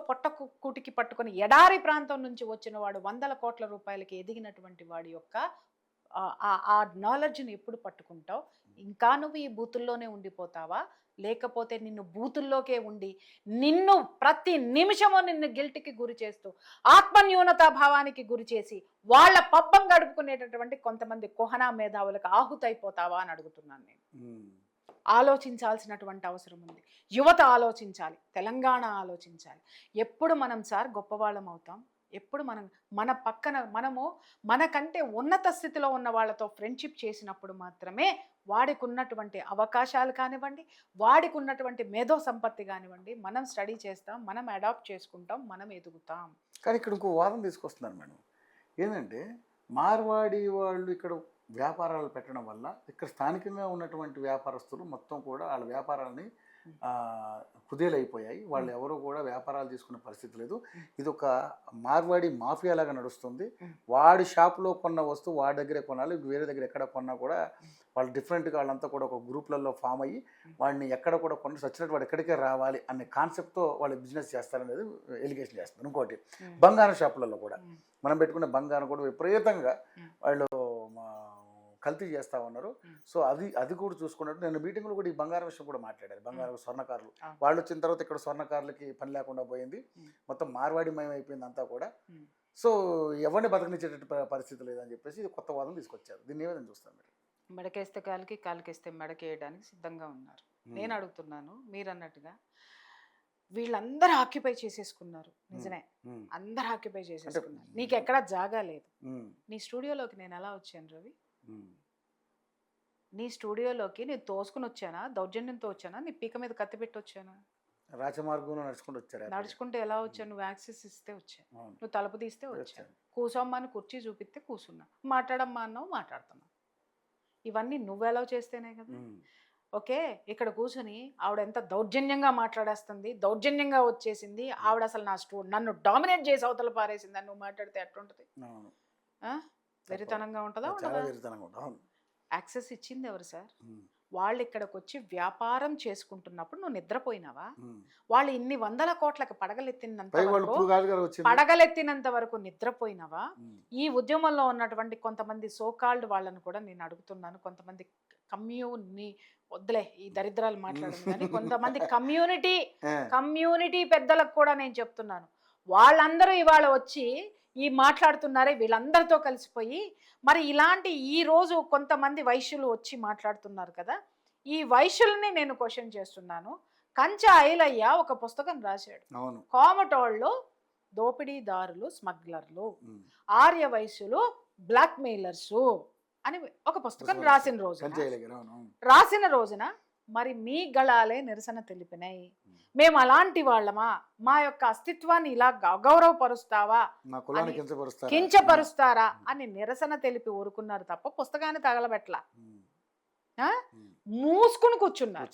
B: కూటికి పట్టుకొని ఎడారి ప్రాంతం నుంచి వచ్చిన వాడు వందల కోట్ల రూపాయలకి ఎదిగినటువంటి వాడి యొక్క ఆ నాలెడ్జ్ని ఎప్పుడు పట్టుకుంటావు? ఇంకా నువ్వు ఈ బూతుల్లోనే ఉండిపోతావా? లేకపోతే నిన్ను బూతుల్లోకే ఉండి నిన్ను ప్రతి నిమిషము నిన్ను గిల్ట్కి గురి చేస్తూ ఆత్మన్యూనతా భావానికి గురి చేసి వాళ్ళ పబ్బం గడుపుకునేటటువంటి కొంతమంది కుహనా మేధావులకు ఆహుతైపోతావా అని అడుగుతున్నాను నేను. ఆలోచించాల్సినటువంటి అవసరం ఉంది. యువత ఆలోచించాలి, తెలంగాణ ఆలోచించాలి. ఎప్పుడు మనం సార్ గొప్పవాళ్ళం అవుతాం? ఎప్పుడు మన పక్కన మనకంటే ఉన్నత స్థితిలో ఉన్న వాళ్ళతో ఫ్రెండ్షిప్ చేసినప్పుడు మాత్రమే వాడికి ఉన్నటువంటి అవకాశాలు కానివ్వండి, వాడికి ఉన్నటువంటి మేధో సంపత్తి కానివ్వండి, మనం స్టడీ చేస్తాం, మనం అడాప్ట్ చేసుకుంటాం, మనం ఎదుగుతాం.
A: కానీ ఇక్కడ ఇంకో వాదన తీసుకొస్తున్నారు మేడం. ఏంటంటే మార్వాడి వాళ్ళు ఇక్కడ వ్యాపారాలు పెట్టడం వల్ల ఇక్కడ స్థానికంగా ఉన్నటువంటి వ్యాపారస్తులు మొత్తం కూడా వాళ్ళ వ్యాపారాలని కుదేలైపోయాయి. వాళ్ళు ఎవరు కూడా వ్యాపారాలు తీసుకునే పరిస్థితి లేదు. ఇది ఒక మార్వాడి మాఫియా లాగా నడుస్తుంది. వాడి షాప్లో కొన్న వస్తువు వాడి దగ్గరే కొనాలి, వేరే దగ్గర ఎక్కడ కొన్నా కూడా వాళ్ళు డిఫరెంట్గా వాళ్ళంతా కూడా ఒక గ్రూప్లలో ఫామ్ అయ్యి వాడిని ఎక్కడ కూడా కొన్న సచ్చినట్టు వాడు ఎక్కడికే రావాలి అనే కాన్సెప్ట్తో వాళ్ళు బిజినెస్ చేస్తారనేది ఎలిగేషన్ చేస్తారు. ఇంకోటి బంగారం షాపులలో కూడా మనం పెట్టుకునే బంగారం కూడా విపరీతంగా వాళ్ళు కల్తీ చేస్తూ ఉన్నారు. సో అది కూడా చూసుకున్నట్టు నేను మీటింగ్లో కూడా ఈ బంగారం విషయం కూడా మాట్లాడారు. బంగారం స్వర్ణకారులు వాళ్ళు వచ్చిన తర్వాత ఇక్కడ స్వర్ణకారులకి పని లేకుండా పోయింది, మొత్తం మార్వాడిమయం అయిపోయింది అంతా కూడా. సో ఎవరిని బతకనిచ్చేటట్టు పరిస్థితి లేదని చెప్పేసి ఇది కొత్త వాదన తీసుకొచ్చారు. దీన్ని ఏమైనా చూస్తాను మీరు?
B: మెడకేస్తే కాలికి, కాలికేస్తే మెడకేయడానికి సిద్ధంగా ఉన్నారు. నేను అడుగుతున్నాను, మీరు అన్నట్టుగా వీళ్ళందరూ ఆక్యుపై చేసేసుకున్నారు. నిజమే, అందరూ ఆక్యుపై చేసేసుకున్నారు. నీకు ఎక్కడా జాగా లేదు. నీ స్టూడియోలోకి నేను ఎలా వచ్చాను రవి? నీ స్టూడియోలోకి నేను తోసుకుని వచ్చానా, దౌర్జన్యంతో వచ్చానా, నీ పీక మీద కత్తి పెట్టి వచ్చానా?
A: రాజమార్గంలో నడుచుకుంటూ వచ్చారు.
B: నడుచుకుంటే ఎలా వచ్చాను? నువ్వు యాక్సెస్ ఇస్తే వచ్చాను, నువ్వు తలుపు తీస్తే వచ్చాను, కూసమ్మా అని కుర్చీ చూపిస్తే కూర్చున్నా, మాట్లాడమ్మా అన్నావు మాట్లాడుతున్నా. ఇవన్నీ నువ్వు ఎలా చేస్తేనే కదా. ఓకే, ఇక్కడ కూర్చొని ఆవిడ ఎంత దౌర్జన్యంగా మాట్లాడేస్తుంది, దౌర్జన్యంగా వచ్చేసింది ఆవిడ, అసలు నన్ను డామినేట్ చేసి అవతల పారేసింది అని నువ్వు మాట్లాడితే ఎట్లుంటుంది? వెరితనంగా ఉంటుందా? యాక్సెస్ ఇచ్చింది ఎవరు సార్? వాళ్ళు ఇక్కడికి వచ్చి వ్యాపారం చేసుకుంటున్నప్పుడు నువ్వు నిద్రపోయినావా? వాళ్ళు ఇన్ని వందల కోట్లకు పడగలెత్తినంత వరకు నిద్రపోయినావా? ఈ ఉద్యమంలో ఉన్నటువంటి కొంతమంది సోకాల్డ్ వాళ్ళని కూడా నేను అడుగుతున్నాను. కొంతమంది వద్దులే ఈ దరిద్రాలు మాట్లాడను కానీ కొంతమంది కమ్యూనిటీ పెద్దలకు కూడా నేను చెప్తున్నాను. వాళ్ళందరూ ఇవాళ వచ్చి ఈ మాట్లాడుతున్నారే, వీళ్ళందరితో కలిసిపోయి మరి ఇలాంటి ఈ రోజు కొంతమంది వైశ్యులు వచ్చి మాట్లాడుతున్నారు కదా, ఈ వైశ్యుల్ని నేను క్వశ్చన్ చేస్తున్నాను. కంచా ఐలయ్య ఒక పుస్తకం రాశాడు, కోమటోళ్ళు దోపిడీదారులు, స్మగ్లర్లు, ఆర్య వైశ్యులు బ్లాక్ మెయిలర్స్ అని ఒక పుస్తకం రాసిన రోజున మరి మీ గళాలే నిరసన తెలిపినాయి. మేము అలాంటి వాళ్ళమా? మా యొక్క అస్తిత్వాన్ని ఇలా అగౌరవపరుస్తావా, కించపరుస్తారా అని నిరసన తెలిపి ఊరుకున్నారు తప్ప పుస్తకాన్ని తగలబెట్టలా, మూసుకుని కూర్చున్నారు.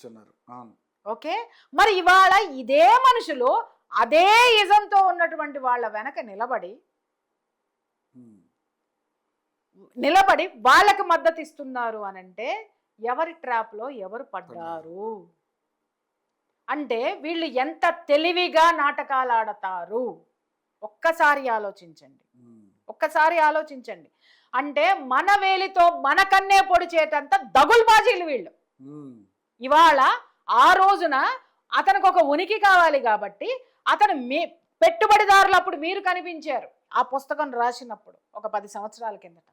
B: ఓకే, మరి ఇవాళ ఇదే మనుషులు అదే ఇజంతో ఉన్నటువంటి వాళ్ళ వెనక నిలబడి వాళ్ళకి మద్దతు ఇస్తున్నారు అనంటే ఎవరి ట్రాప్లో ఎవరు పడ్డారు అంటే వీళ్ళు ఎంత తెలివిగా నాటకాలు ఆడతారు ఒక్కసారి ఆలోచించండి. అంటే మన వేలితో మన కన్నే పొడిచేటంత దగుల్బాజీలు వీళ్ళు. ఇవాళ ఆ రోజున అతనికి ఒక ఉనికి కావాలి కాబట్టి అతను పెట్టుబడిదారులు అప్పుడు మీరు కనిపించారు. ఆ పుస్తకం రాసినప్పుడు ఒక 10 సంవత్సరాల కిందట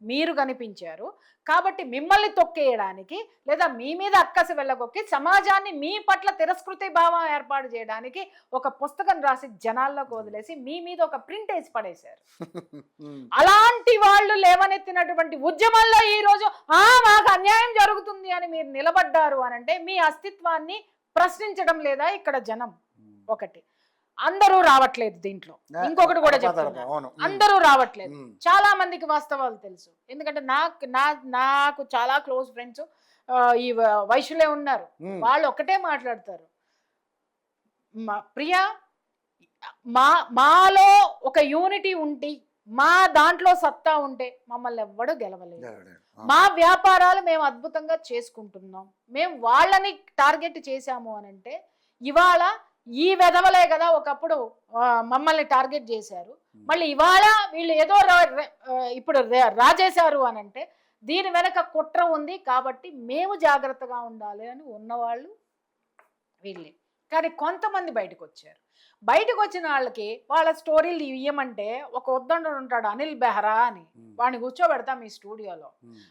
B: మీరు కనిపించారు కాబట్టి మిమ్మల్ని తొక్కేయడానికి లేదా మీ మీద అక్కసి వెళ్ళగొక్కి సమాజాన్ని మీ పట్ల తిరస్కృతి భావం ఏర్పాటు చేయడానికి ఒక పుస్తకం రాసి జనాల్లోకి వదిలేసి మీ మీద ఒక ప్రింట్ వేసి పడేశారు. అలాంటి వాళ్ళు లేవనెత్తినటువంటి ఉద్యమంలో ఈ రోజు మాకు అన్యాయం జరుగుతుంది అని మీరు నిలబడ్డారు అనంటే మీ అస్తిత్వాన్ని ప్రశ్నించడం లేదా ఇక్కడ జనం? ఒకటి, అందరూ రావట్లేదు దీంట్లో. ఇంకొకటి కూడా చెప్తున్నారు, అందరూ రావట్లేదు. చాలా మందికి వాస్తవాలు తెలుసు. ఎందుకంటే నాకు చాలా క్లోజ్ ఫ్రెండ్స్ ఈ వైశ్యులే ఉన్నారు. వాళ్ళు ఒకటే మాట్లాడతారు, ప్రియా మాలో ఒక యూనిటీ ఉండి మా దాంట్లో సత్తా ఉంటే మమ్మల్ని ఎవ్వడూ గెలవలేదు. మా వ్యాపారాలు మేము అద్భుతంగా చేసుకుంటున్నాం. మేము వాళ్ళని టార్గెట్ చేశాము అనంటే ఇవాళ ఈ వెధవలే కదా ఒకప్పుడు మమ్మల్ని టార్గెట్ చేశారు, మళ్ళీ ఇవాళ వీళ్ళు ఏదో ఇప్పుడు రాజేశారు అనంటే దీని వెనక కుట్ర ఉంది కాబట్టి మేము జాగ్రత్తగా ఉండాలి అని ఉన్నవాళ్ళు వీళ్ళే. కానీ కొంతమంది బయటకు వచ్చారు. బయటకు వచ్చిన వాళ్ళకి వాళ్ళ స్టోరీలు ఇవ్వమంటే ఒక ఉద్దండు ఉంటాడు అనిల్ బెహ్రా అని, వాడిని కూర్చోబెడతాం ఈ స్టూడియోలో.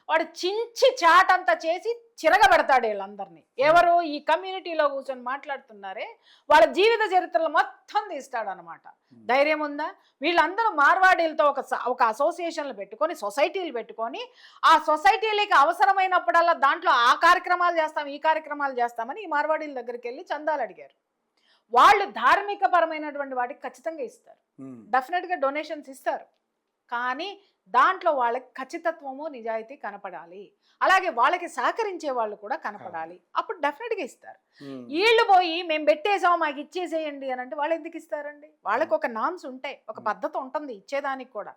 B: వాడు చించి చాటంతా చేసి చిరగబెడతాడు వీళ్ళందరినీ. ఎవరు ఈ కమ్యూనిటీలో కూర్చొని మాట్లాడుతున్నారే వాళ్ళ జీవిత చరిత్రలు మొత్తం తీస్తాడు అనమాట. ధైర్యం ఉందా? వీళ్ళందరూ మార్వాడీలతో ఒక అసోసియేషన్లు పెట్టుకొని, సొసైటీలు పెట్టుకొని, ఆ సొసైటీలకి అవసరమైనప్పుడల్లా దాంట్లో ఆ కార్యక్రమాలు చేస్తాం, ఈ కార్యక్రమాలు చేస్తామని ఈ మార్వాడీల దగ్గరికి వెళ్ళి చందాలు అడిగారు. వాళ్ళు ధార్మిక పరమైనటువంటి వాటికి ఖచ్చితంగా ఇస్తారు, డెఫినెట్గా డొనేషన్స్ ఇస్తారు. కానీ దాంట్లో వాళ్ళకి ఖచ్చితత్వము నిజాయితీ కనపడాలి, అలాగే వాళ్ళకి సహకరించే వాళ్ళు కూడా కనపడాలి, అప్పుడు డెఫినెట్గా ఇస్తారు. వీళ్ళు పోయి మేము పెట్టేసాం మాకు ఇచ్చేసేయండి అని అంటే వాళ్ళు ఎందుకు ఇస్తారండి? వాళ్ళకి ఒక నామ్స్ ఉంటాయి, ఒక పద్ధతి ఉంటుంది ఇచ్చేదానికి కూడా.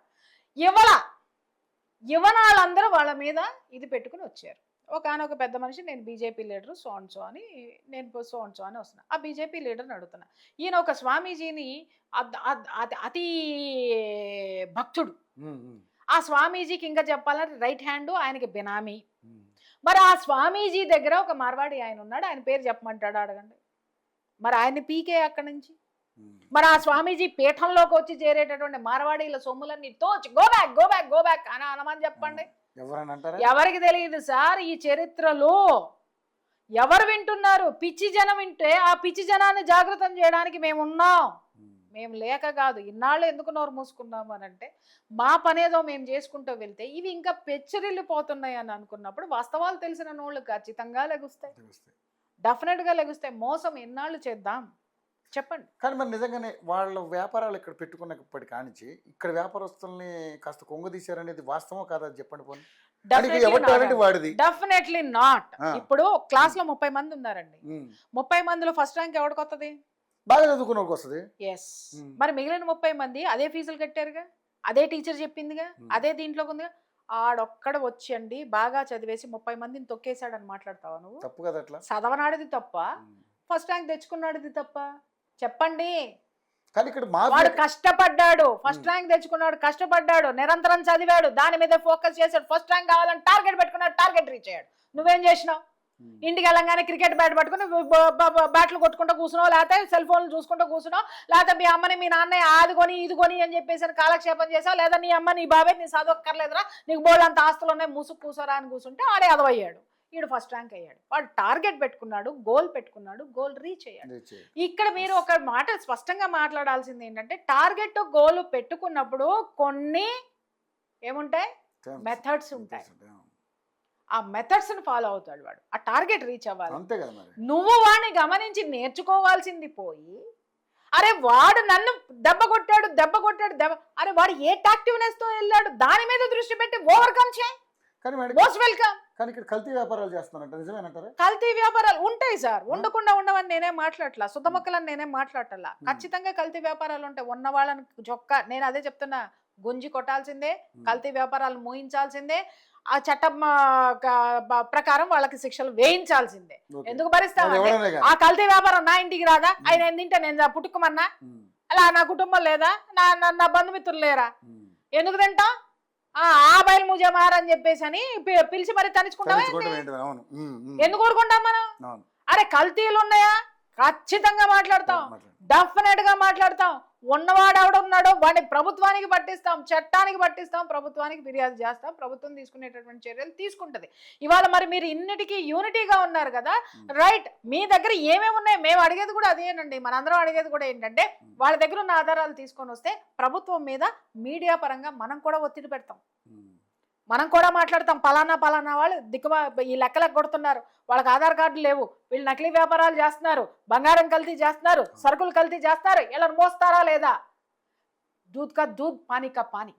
B: యువనాళ్ళందరూ వాళ్ళ మీద ఇది పెట్టుకుని వచ్చారు. ఒక పెద్ద మనిషి, నేను బీజేపీ లీడరు సో అని, నేను సో అని వస్తున్నా. ఆ బీజేపీ లీడర్ని అడుగుతున్నా. ఈయన ఒక స్వామీజీని అతి భక్తుడు. ఆ స్వామీజీకి ఇంకా చెప్పాలంటే రైట్ హ్యాండ్, ఆయనకి బినామీ. మరి ఆ స్వామీజీ దగ్గర ఒక మార్వాడి ఆయన ఉన్నాడు, ఆయన పేరు చెప్పమంటాడు, అడగండి. మరి ఆయన్ని పీకే అక్కడి నుంచి. మరి ఆ స్వామీజీ పీఠంలోకి వచ్చి చేరేటటువంటి మార్వాడీల సొమ్ములన్నీ తోచి గో బ్యాక్ అని అనమని చెప్పండి. ఎవరికి తెలియదు సార్ ఈ చరిత్రలో? ఎవరు వింటున్నారు? పిచ్చి జనం వింటే ఆ పిచ్చి జనాన్ని జాగృతం చేయడానికి మేము ఉన్నాం. మేము లేక కాదు, ఇన్నాళ్ళు ఎందుకు నోరు మూసుకున్నాము అని అంటే మా పనేదో మేము చేసుకుంటూ వెళ్తే ఇవి ఇంకా పెచ్చరిల్లిపోతున్నాయి అని అనుకున్నప్పుడు వాస్తవాలు తెలిసిన నోళ్ళు ఖచ్చితంగా లెగుస్తాయి, డెఫినెట్గా లెగుస్తాయి. మోసం ఎన్నాళ్ళు చేద్దాం చెప్పండి.
A: కానీ మరి నిజంగానే వాళ్ళ వ్యాపారాలు ఇక్కడ పెట్టుకున్నప్పటి కానించి ఇక్కడ వ్యాపారస్తుల్ని కాస్త కొంగదీశారనేది వాస్తవం కాదా చెప్పండి పోనీ.
B: Definitely not. ఇప్పుడు క్లాస్ లో 30 మంది ఉన్నారండి, 30 మందిలో ఫస్ట్ ర్యాంక్ ఎవరికి వస్తుంది?
A: బాగా చదువుకున్న వస్తుంది.
B: ఎస్. మరి మిగిలిన 30 మంది అదే ఫీజులు కట్టారుగా, అదే టీచర్ చెప్పిందిగా, అదే దీంట్లో ఉందిగా. ఆడొక్కడ వచ్చండి బాగా చదివేసి 30 మందిని తొక్కేశాడని మాట్లాడతావా నువ్వు?
A: తప్పు కదా అట్లా.
B: చదవనాడిది తప్ప, ఫస్ట్ ర్యాంక్ తెచ్చుకున్నాడిది తప్ప? చెప్పండి.
A: కానీ ఇక్కడ
B: వాడు కష్టపడ్డాడు, ఫస్ట్ ర్యాంక్ తెచ్చుకున్నాడు, కష్టపడ్డాడు, నిరంతరం చదివాడు, దాని మీద ఫోకస్ చేశాడు, ఫస్ట్ ర్యాంక్ కావాలని టార్గెట్ పెట్టుకున్నాడు, టార్గెట్ రీచ్ అయ్యాడు. నువ్వేం చేసినావు? ఇంటికి వెళ్ళంగానే క్రికెట్ బ్యాట్ పట్టుకుని బ్యాట్లు కొట్టుకుంటూ కూర్చున్నావు, లేకపోతే సెల్ ఫోన్లు చూసుకుంటూ కూర్చున్నావు, లేకపోతే మీ అమ్మని మీ నాన్నయ్య అది కొని ఇది కొని అని చెప్పేసి కాలక్షేపం చేసావు, లేదా నీ అమ్మ నీ బాబాయ్ నీ చదవక్కర్లేదురా, నీకు బోల్డ్ అంత ఆస్తులు ఉన్నాయి మూసుకు కూర్చోరా అని కూర్చుంటే ఆడే అదవయ్యాడు. వీడు ఫస్ట్ ర్యాంక్ అయ్యాడు. వాడు టార్గెట్ పెట్టుకున్నాడు, గోల్ పెట్టుకున్నాడు, గోల్ రీచ్ అయ్యాడు. ఇక్కడ మీరు ఒక మాట స్పష్టంగా మాట్లాడాల్సింది ఏంటంటే టార్గెట్ గోల్ పెట్టుకున్నప్పుడు కొన్ని ఏముంటాయి, మెథడ్స్ ఉంటాయి. ఆ మెథడ్స్ని ఫాలో అవుతాడు వాడు, ఆ టార్గెట్ రీచ్ అవ్వాలి. నువ్వు వాడిని గమనించి నేర్చుకోవాల్సింది పోయి అరే వాడు నన్ను దెబ్బ కొట్టాడు, అరే వాడు ఏ టాక్టివ్నెస్ తో వెళ్ళాడు దాని మీద దృష్టి పెట్టి ఓవర్కమ్ చేయి. Most welcome.
A: కానీ ఇక్కడ కల్తీ వ్యాపారాలు చేస్తున్నారంట, నిజమేనంటారా?
B: కల్తీ వ్యాపారాలు ఉంటాయి సార్, ఉండకుండా ఉండవని నేనే మాట్లాడలా, శుద్ధమొక్కలని నేనే మాట్లాడలా. ఖచ్చితంగా కల్తీ వ్యాపారాలు ఉంటాయి. ఉన్న వాళ్ళని జొక్క, నేను అదే చెప్తున్నా, గుంజి కొట్టాల్సిందే, కల్తీ వ్యాపారాలు మోయించాల్సిందే, ఆ చట్టం ప్రకారం వాళ్ళకి శిక్షలు వేయించాల్సిందే. ఎందుకు భరిస్తామంటే ఆ కల్తీ వ్యాపారం నా ఇంటికి రాదా? ఆయన ఏంటంటే నేను పుట్టుకోమన్నా, అలా నా కుటుంబం లేదా, నా బంధుమిత్రులు లేరా, ఎందుకు తింటా? ఆ బయలు ముజే మారని చెప్పేసి అని పిలిచి మరి తనిచుకుంటావా? ఎందుకు ఊరుకుంటాం మనం? అరే కల్తీలు ఉన్నాయా? ఖచ్చితంగా మాట్లాడతాం, డెఫినెట్ గా మాట్లాడతాం. ఉన్నవాడు ఎవడున్నాడో వాడిని ప్రభుత్వానికి పట్టిస్తాం, చట్టానికి పట్టిస్తాం, ప్రభుత్వానికి ఫిర్యాదు చేస్తాం, ప్రభుత్వం తీసుకునేటటువంటి చర్యలు తీసుకుంటది. ఇవాళ మరి మీరు ఇన్నిటికీ యూనిటీగా ఉన్నారు కదా, రైట్. మీ దగ్గర ఏమేమి ఉన్నాయి? మేము అడిగేది కూడా అదేనండి, మనందరం అడిగేది కూడా ఏంటంటే వాళ్ళ దగ్గర ఉన్న ఆధారాలు తీసుకొని వస్తే ప్రభుత్వం మీద మీడియా పరంగా మనం కూడా ఒత్తిడి పెడతాం, మనం కూడా మాట్లాడతాం. పలానా వాళ్ళు ఈ లెక్కలకు కొడుతున్నారు, వాళ్ళకి ఆధార్ కార్డులు లేవు, వీళ్ళు నకిలీ వ్యాపారాలు చేస్తున్నారు, బంగారం కల్తీ చేస్తున్నారు, సరుకులు కల్తీ చేస్తున్నారు, ఇలా మోస్తారా లేదా? దూద్ కా దూద్, పానీ కా పానీ.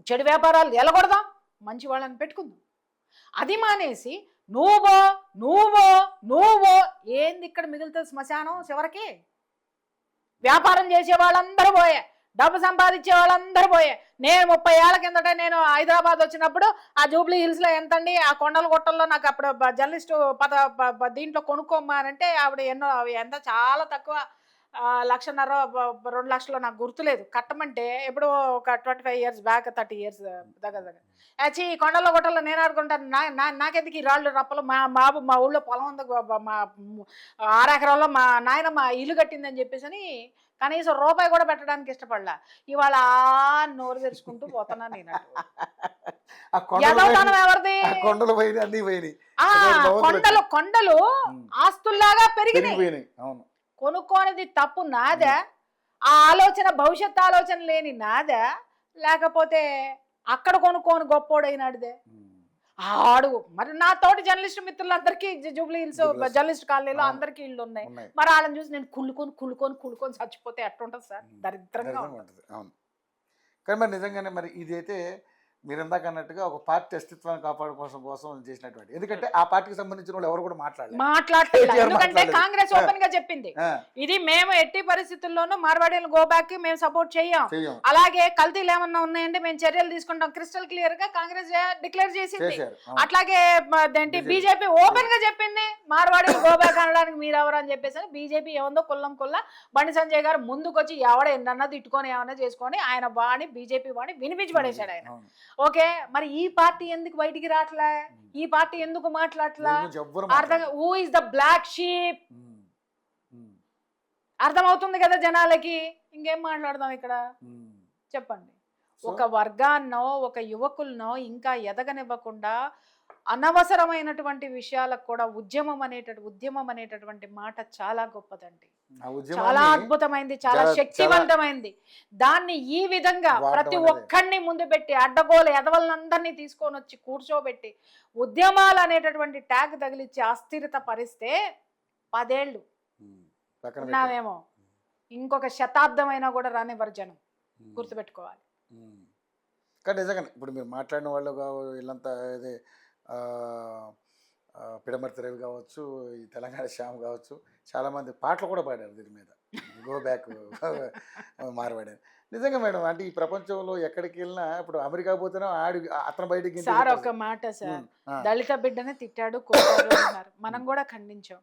B: చెడు వ్యాపారాలు ఎలగొడదాం, మంచి వాళ్ళని పెట్టుకుందాం. అది మానేసి నువ్వో ఏంది ఇక్కడ మిగులుతుంది శ్మశానం చివరికి? వ్యాపారం చేసే వాళ్ళందరూ పోయే, డబ్బు సంపాదించే వాళ్ళందరూ పోయే. నేను 30 ఏళ్ల కిందట నేను హైదరాబాద్ వచ్చినప్పుడు ఆ జూబ్లీ హిల్స్లో ఎంతండి, ఆ కొండల గుట్టల్లో నాకు అప్పుడు జర్నలిస్టు దీంట్లో కొనుక్కోమ్మా అని అంటే ఆవిడ ఎంత చాలా తక్కువ 1,50,000 2 లక్షలు నాకు గుర్తులేదు కట్టమంటే ఎప్పుడో ఒక 25 years బ్యాక్ 30 years దగ్గర యాచి కొండలో గొట్టలో నేను ఆడుకుంటాను నాకెందుకు ఈ రాళ్ళు రప్పలు మా ఊళ్ళో పొలం ఉంది మా 6 ఎకరాల్లో మా నాయనమ్మ ఇల్లు కట్టిందని చెప్పేసి అని కనీసం రూపాయి కూడా పెట్టడానికి ఇష్టపడలా ఇవాళ నోరు తెరుచుకుంటూ పోతున్నా నేను యదవతనం ఎవరిది
A: కొండలు పోయినాయి అన్ని పోయినాయి
B: కొండలు ఆస్తుల్లాగా పెరిగినాయి
A: అవును
B: కొనుక్కోనిది తప్పు నాదా ఆ ఆలోచన భవిష్యత్ ఆలోచన లేని నాదా లేకపోతే అక్కడ కొనుక్కోని గొప్పోడైనాడిదే ఆడు మరి నా తోటి జర్నలిస్ట్ మిత్రులందరికీ జూబ్లీ హిల్స్ జర్నలిస్ట్ కాలనీలో అందరికీ ఇళ్ళు ఉన్నాయి మరి వాళ్ళని చూసి నేను కుళ్ళుకొని చచ్చిపోతే ఎట్టుంటది సార్ దరిద్రంగా ఉంటుంది.
A: అవును కానీ మరి నిజంగానే మరి ఇదైతే మీరు ఇందాక అన్నట్టుగా ఒక పార్టీ అస్తిత్వాన్ని కాపాడుకోవడం కోసం చేసినటువంటి ఎందుకంటే ఆ పార్టీకి సంబంధించిన వాళ్ళు ఎవరు కూడా
B: మాట్లాడలేదు ఎందుకంటే కాంగ్రెస్ ఓపెన్ గా చెప్పింది ఇది మేము ఎట్టి పరిస్థితుల్లోనూ మార్వాడీలు గో బ్యాక్ కి మేము సపోర్ట్ చేయం అలాగే కల్తీలు ఏమన్నా ఉన్నాయంటే మేము చర్యలు తీసుకుంటాం క్రిస్టల్ క్లియర్ గా కాంగ్రెస్ డిక్లేర్ చేసింది అట్లాగే బీజేపీ ఓపెన్ గా చెప్పింది మార్వాడీలు గో బ్యాక్ అనడానికి మీరు ఎవరు అని చెప్పేసి బీజేపీ ఏముందో కుల్లా బండి సంజయ్ గారు ముందుకొచ్చి ఎవడ ఎన్నన్నా తిట్టుకొని ఏమన్నా చేసుకొని ఆయన వాణి బీజేపీ వాణి వినిపించి పడేశాడు ఆయన ఓకే మరి ఈ పార్టీ ఎందుకు బయటికి రావట్లే ఈ పార్టీ ఎందుకు మాట్లాడట్లా అర్థం who is the black sheep అర్థమవుతుంది కదా జనాలకి ఇంకేం మాట్లాడదాం ఇక్కడ చెప్పండి ఒక వర్గాన్నో ఒక యువకులనో ఇంకా ఎదగనివ్వకుండా అనవసరమైనటువంటి విషయాలకు కూడా ఉద్యమం అనేటటువంటి మాట చాలా గొప్పదండి చాలా అద్భుతమైంది చాలా శక్తివంతమైంది దాన్ని ఈ విధంగా ప్రతి ఒక్కడిని ముందు పెట్టి అడ్డగోలు ఎదవలందరినీ తీసుకొని వచ్చి కూర్చోబెట్టి ఉద్యమాలు అనేటటువంటి ట్యాగ్ తగిలిచ్చి అస్థిరత పరిస్తే 10 ఏళ్ళు ఉన్నామేమో ఇంకొక శతాబ్దం అయినా కూడా రానివ్వరు జనం గుర్తుపెట్టుకోవాలి.
A: కానీ నిజంగానే ఇప్పుడు మీరు మాట్లాడిన వాళ్ళు వీళ్ళంతా అదే పిడమర్తి రవి కావచ్చు ఈ తెలంగాణ శ్యామ్ కావచ్చు చాలామంది పాటలు కూడా పాడారు దీని మీద గో బ్యాక్ మార్వాడారు నిజంగా మేడం అంటే ఈ ప్రపంచంలో ఎక్కడికి వెళ్ళినా ఇప్పుడు అమెరికా పోతేనే అతను బయటికి
B: సార్ ఒక మాట సార్ దళిత బిడ్డనే తిట్టాడు కొట్టాడు అన్నారు మనం కూడా ఖండించాం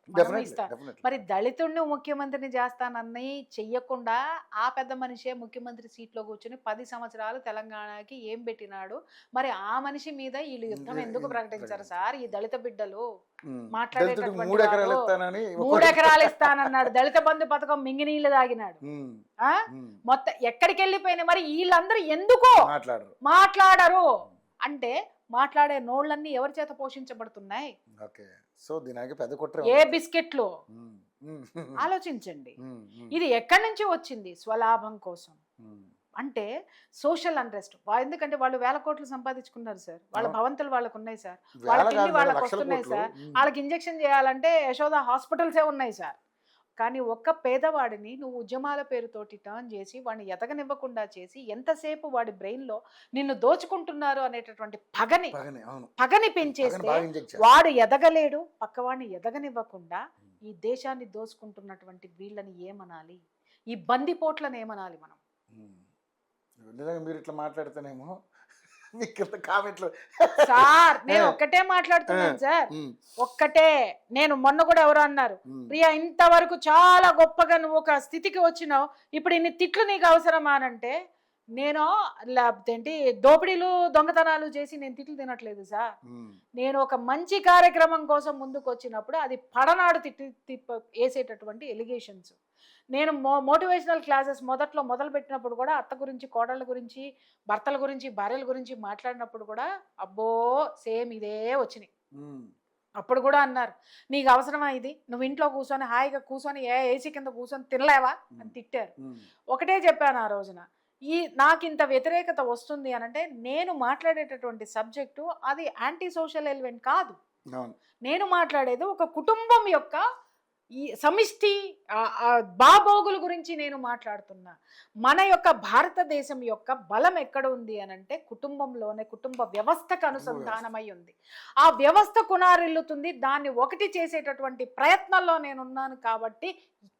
B: మరి దళితుడిని ముఖ్యమంత్రిని చేస్తానని చెయ్యకుండా ఆ పెద్ద మనిషే ముఖ్యమంత్రి సీట్ లో కూర్చొని 10 సంవత్సరాలు తెలంగాణకి ఏం పెట్టినాడు మరి ఆ మనిషి మీద వీళ్ళు యుద్ధం ఎందుకు ప్రకటించారు సార్ ఈ దళిత బిడ్డలు మాట్లాడేటటువంటి 3 ఎకరాలు ఇస్తానన్నాడు దళిత బంధు పథకం మింగి నీళ్ళు తాగినాడు మొత్తం ఎక్కడికి వెళ్ళిపోయినాయి మరి వీళ్ళందరూ ఎందుకు మాట్లాడరు అంటే మాట్లాడే నోళ్ళన్నీ ఎవరి చేత పోషించబడుతున్నాయి ఏ బిస్కెట్లు ఆలోచించండి ఇది ఎక్కడి నుంచి వచ్చింది స్వలాభం కోసం అంటే సోషల్ అన్రెస్ట్ ఎందుకంటే వాళ్ళు 1000 కోట్లు సంపాదించుకున్నారు సార్ వాళ్ళ భవంతులు వాళ్ళకు ఉన్నాయి సార్ వాళ్ళ తిండి వాళ్ళకి వస్తున్నాయి సార్ వాళ్ళకి ఇంజెక్షన్ చేయాలంటే యశోద హాస్పిటల్సే ఉన్నాయి సార్ కానీ ఒక్క పేదవాడిని నువ్వు ఉద్యమాల పేరుతోటి టర్న్ చేసి వాడిని ఎదగనివ్వకుండా చేసి ఎంతసేపు వాడి బ్రెయిన్లో నిన్ను దోచుకుంటున్నారు అనేటటువంటి పగని పెంచేస్తే వాడు ఎదగలేడు పక్కవాడిని ఎదగనివ్వకుండా ఈ దేశాన్ని దోచుకుంటున్నటువంటి వీళ్ళని ఏమనాలి ఈ బందిపోట్లను ఏమనాలి మనం
A: మీరు ఇట్లా మాట్లాడితేనేమో కామెంట్లు
B: సార్ నేను ఒక్కటే మాట్లాడుతున్నాను సార్ ఒక్కటే నేను మొన్న కూడా ఎవరో అన్నారు ప్రియా ఇంతవరకు చాలా గొప్పగా నువ్వు ఒక స్థితికి వచ్చినావు ఇప్పుడు ఇన్ని తిట్లు నీకు అవసరమా అనంటే నేను ఏంటి దోపిడీలు దొంగతనాలు చేసి నేను తిట్లు తినట్లేదు సార్ నేను ఒక మంచి కార్యక్రమం కోసం ముందుకు వచ్చినప్పుడు అది పడనాడు వేసేటటువంటి ఎలిగేషన్స్ నేను మోటివేషనల్ క్లాసెస్ మొదలు పెట్టినప్పుడు కూడా అత్త గురించి కోడళ్ళ గురించి భర్తల గురించి భార్యల గురించి మాట్లాడినప్పుడు కూడా అబ్బో సేమ్ ఇదే వచ్చినాయి అప్పుడు కూడా అన్నారు నీకు అవసరమా ఇది నువ్వు ఇంట్లో కూర్చొని హాయిగా కూర్చొని ఏసీ కింద కూర్చొని తినలేవా అని తిట్టారు ఒకటే చెప్పాను ఆ రోజున నాకు ఇంత వ్యతిరేకత వస్తుంది అనంటే నేను మాట్లాడేటటువంటి సబ్జెక్టు అది యాంటీ సోషల్ ఎలిమెంట్ కాదు నేను మాట్లాడేది ఒక కుటుంబం యొక్క ఈ సమిష్టి బాబోగుల గురించి నేను మాట్లాడుతున్నా మన యొక్క భారతదేశం యొక్క బలం ఎక్కడ ఉంది అనంటే కుటుంబంలోనే కుటుంబ వ్యవస్థకు అనుసంధానమై ఉంది ఆ వ్యవస్థ కునారిల్లుతుంది దాన్ని ఒకటి చేసేటటువంటి ప్రయత్నంలో నేనున్నాను కాబట్టి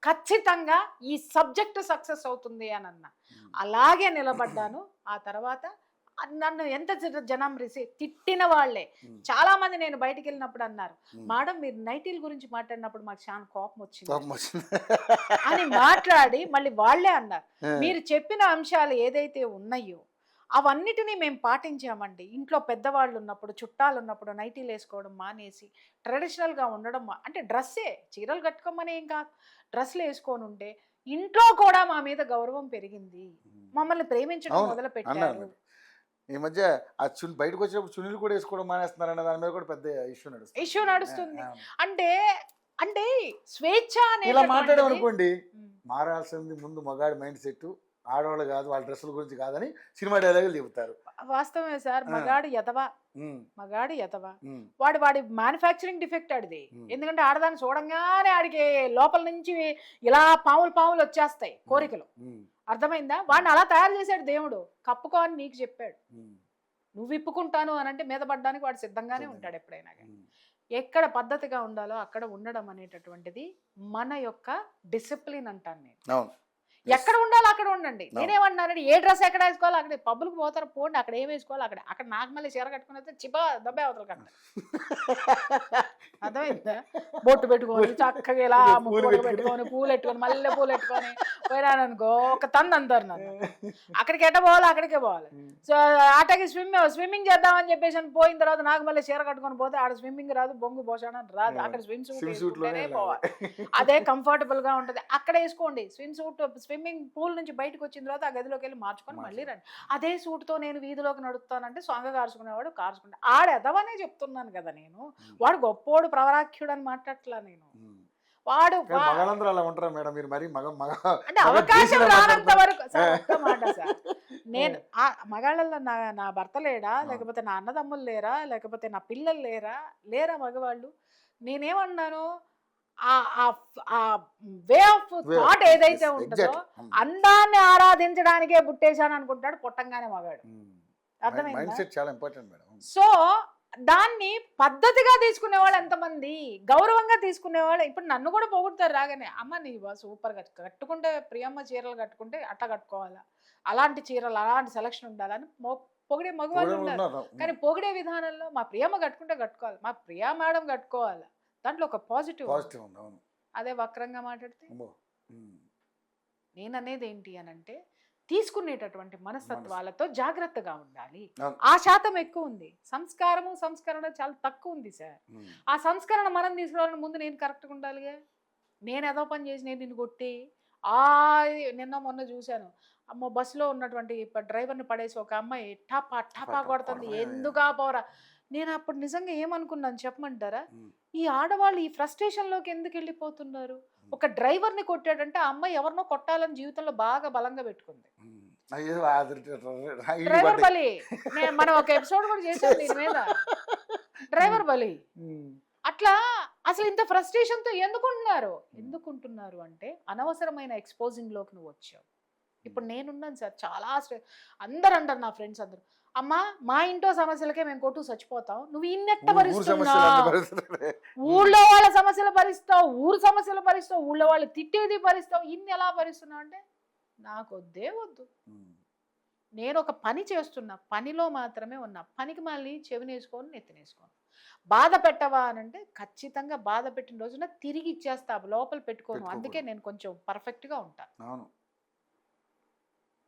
B: ఖచ్చితంగా ఈ సబ్జెక్ట్ సక్సెస్ అవుతుంది అని అన్నా అలాగే నిలబడ్డాను ఆ తర్వాత నన్ను ఎంత జనం తిట్టిన వాళ్ళే చాలా మంది నేను బయటికి వెళ్ళినప్పుడు అన్నారు, మేడం మీరు నైటీల గురించి మాట్లాడినప్పుడు మాకు చాలా కోపం వచ్చింది అని మాట్లాడి మళ్ళీ వాళ్ళే అన్నారు, మీరు చెప్పిన అంశాలు ఏదైతే ఉన్నాయో అవన్నిటినీ మేము పాటించామండి. ఇంట్లో పెద్దవాళ్ళు ఉన్నప్పుడు, చుట్టాలు ఉన్నప్పుడు నైటీలు వేసుకోవడం మానేసి ట్రెడిషనల్గా ఉండడం, అంటే డ్రెస్సే, చీరలు కట్టుకోమని ఏం కాదు, డ్రెస్సులు వేసుకొని ఉంటే ఇంట్లో కూడా మా మీద గౌరవం పెరిగింది, మమ్మల్ని ప్రేమించడం మొదలు పెట్టారు.
A: ఈ మధ్య ఆ బయటకు వచ్చినప్పుడు చున్నీలు కూడా వేసుకోవడం మానేస్తున్నారన్న దాని మీద కూడా పెద్ద ఇష్యూ
B: నడుస్తుంది. అంటే అంటే స్వేచ్ఛ
A: ఇలా మాట్లాడడం అనుకోండి, మారాల్సింది ముందు మగాడి మైండ్ సెట్, ఆడవాళ్ళు కాదు, వాళ్ళ డ్రెస్సుల గురించి కాదని సినిమా డైలాగులు చెబుతారు.
B: వాస్తవమే సార్, మగాడు ఎదవా, మగాడు ఎదవా, వాడి మ్యానుఫ్యాక్చరింగ్ డిఫెక్ట్ ఆడిది. ఎందుకంటే ఆడదాన్ని చూడంగానే ఆడికి లోపల నుంచి ఇలా పాములు వచ్చేస్తాయి కోరికలు, అర్థమైందా? వాడిని అలా తయారు చేశాడు దేవుడు, కప్పుకో అని నీకు చెప్పాడు. నువ్వు విప్పుకుంటాను అని అంటే మీద పడ్డానికి వాడు సిద్ధంగానే ఉంటాడు ఎప్పుడైనా. ఎక్కడ పద్ధతిగా ఉండాలో అక్కడ ఉండడం అనేటటువంటిది మన యొక్క డిసిప్లిన్ అంటాను నేను. ఎక్కడ ఉండాలో అక్కడ ఉండండి. నేనేమన్నానంటే ఏ డ్రెస్ ఎక్కడ వేసుకోవాలో అక్కడ, పబ్బులకు పోతారు పోండి, అక్కడ ఏం వేసుకోవాలో అక్కడ, అక్కడ నాకు మళ్ళీ చీర కట్టుకుని వస్తే చిబా దబ్బే అవతల కట్ట, అర్థమైందా? బొట్టు పెట్టుకొని చక్కగా ఇలా ముక్కులు పెట్టుకొని పూలు పెట్టుకొని మళ్ళీ పూలు పెట్టుకొని పోయినాననుకో ఒక తంది అంటారు నన్ను. అక్కడికి ఎట్ట పోవాలి అక్కడికే పోవాలి. సో ఆటకి స్విమ్మింగ్ చేద్దామని చెప్పేసి అని పోయిన తర్వాత నాకు మళ్ళీ చీర కట్టుకొని పోతే ఆడ స్విమ్మింగ్ రాదు, బొంగు పోసాడని రాదు, అక్కడ స్విమ్ సూట్లోనే పోవాలి. అదే కంఫర్టబుల్ గా ఉంటది, అక్కడ వేసుకోండి. స్విమ్మింగ్ పూల్ నుంచి బయటకు వచ్చిన తర్వాత ఆ గదిలోకి వెళ్ళి మార్చుకొని మళ్ళీ రండి. అదే సూట్తో నేను వీధిలోకి నడుస్తానంటే సొంగ కారుచుకునేవాడు కారుచుకుంటా, ఆడెదవనే చెప్తున్నాను కదా నేను. వాడు గొప్పోడు ప్రవరాఖ్యుడు అని మాట్లాడట్లా నేను. వాడు అంటే అవకాశం రానంత వరకు ఒక్క మాట సార్, నేను ఆ మగాళ్ళల్లో నా భర్త లేడా, లేకపోతే నా అన్నదమ్ములు లేరా, లేకపోతే నా పిల్లలు లేరా మగవాళ్ళు? నేనేమన్నాను, వే ఆఫ్ థాట్ ఏదైతే ఉంటుందో అందాన్ని ఆరాధించడానికే పుట్టేశాను అనుకుంటాడు పుట్టంగానే మగాడు, అర్థమైందా? సో దాన్ని పద్ధతిగా తీసుకునే వాళ్ళు ఎంతమంది, గౌరవంగా తీసుకునే వాళ్ళు. ఇప్పుడు నన్ను కూడా పొగుడుతారు రాగానే, అమ్మ నీ సూపర్ గా కట్టుకుంటే, ప్రియమ్మ చీరలు కట్టుకుంటే అట్లా కట్టుకోవాలా, అలాంటి చీరలు అలాంటి సెలక్షన్ ఉండాలని పొగిడే మగవాళ్ళు ఉన్నారు. కానీ పొగిడే విధానంలో మా ప్రియమ్మ కట్టుకుంటే కట్టుకోవాలి, మా ప్రియా మేడం కట్టుకోవాలి, దాంట్లో ఒక పాజిటివ్. అదే వక్రంగా మాట్లాడితే నేననేది ఏంటి అని అంటే, తీసుకునేటటువంటి మనస్తత్వాలతో జాగ్రత్తగా ఉండాలి. ఆ శాతం ఎక్కువ ఉంది, సంస్కరణ చాలా తక్కువ ఉంది సార్. ఆ సంస్కరణ మనం తీసుకురావాలని ముందు నేను కరెక్ట్గా ఉండాలిగా. నేను ఏదో పని చేసి నేను నిన్ను కొట్టి నిన్న మొన్న చూశాను, అమ్మో బస్సులో ఉన్నటువంటి డ్రైవర్ని పడేసి ఒక అమ్మాయి టపా కొడుతుంది, ఎందుకు ఆపోరా. నేను అప్పుడు నిజంగా ఏమనుకున్నాను చెప్పమంటారా, ఈ ఆడవాళ్ళు ఈ ఫ్రస్ట్రేషన్లోకి ఎందుకు వెళ్ళిపోతున్నారు? ఒక డ్రైవర్ని కొట్టాడంటే ఆ అమ్మాయి ఎవరినో కొట్టాలని జీవితంలో బాగా బలంగా పెట్టుకుంది. డ్రైవర్ బలి, మనం ఒక ఎపిసోడ్ కూడా చేసాం దీని మీద, డ్రైవర్ బలి. అట్లా అసలు ఇంత ఫ్రస్ట్రేషన్తో ఎందుకుంటున్నారు అంటే అనవసరమైన ఎక్స్పోజింగ్ లోకి నువ్వు వచ్చావు. ఇప్పుడు నేనున్నాను సార్, చాలా అందరు అంటారు నా ఫ్రెండ్స్ అందరూ, అమ్మా మా ఇంట్లో సమస్యలకే మేము కొట్టు చచ్చిపోతాం, నువ్వు ఇన్నెట్ట భరిస్తున్నావు, ఊళ్ళో వాళ్ళ సమస్యలు భరిస్తావు, ఊరు సమస్యలు భరిస్తావు, ఊళ్ళో వాళ్ళు తిట్టేది భరిస్తావు, ఇన్ని ఎలా భరిస్తున్నావు అంటే నాకు వద్దు. నేను ఒక పని చేస్తున్నా, పనిలో మాత్రమే ఉన్నా, పనికి మళ్ళీ చెవినేసుకొని నెత్తినేసుకోను. బాధ పెట్టవా అని అంటే ఖచ్చితంగా బాధ పెట్టిన రోజున తిరిగి ఇచ్చేస్తా, లోపల పెట్టుకోను. అందుకే నేను కొంచెం పర్ఫెక్ట్గా ఉంటాను,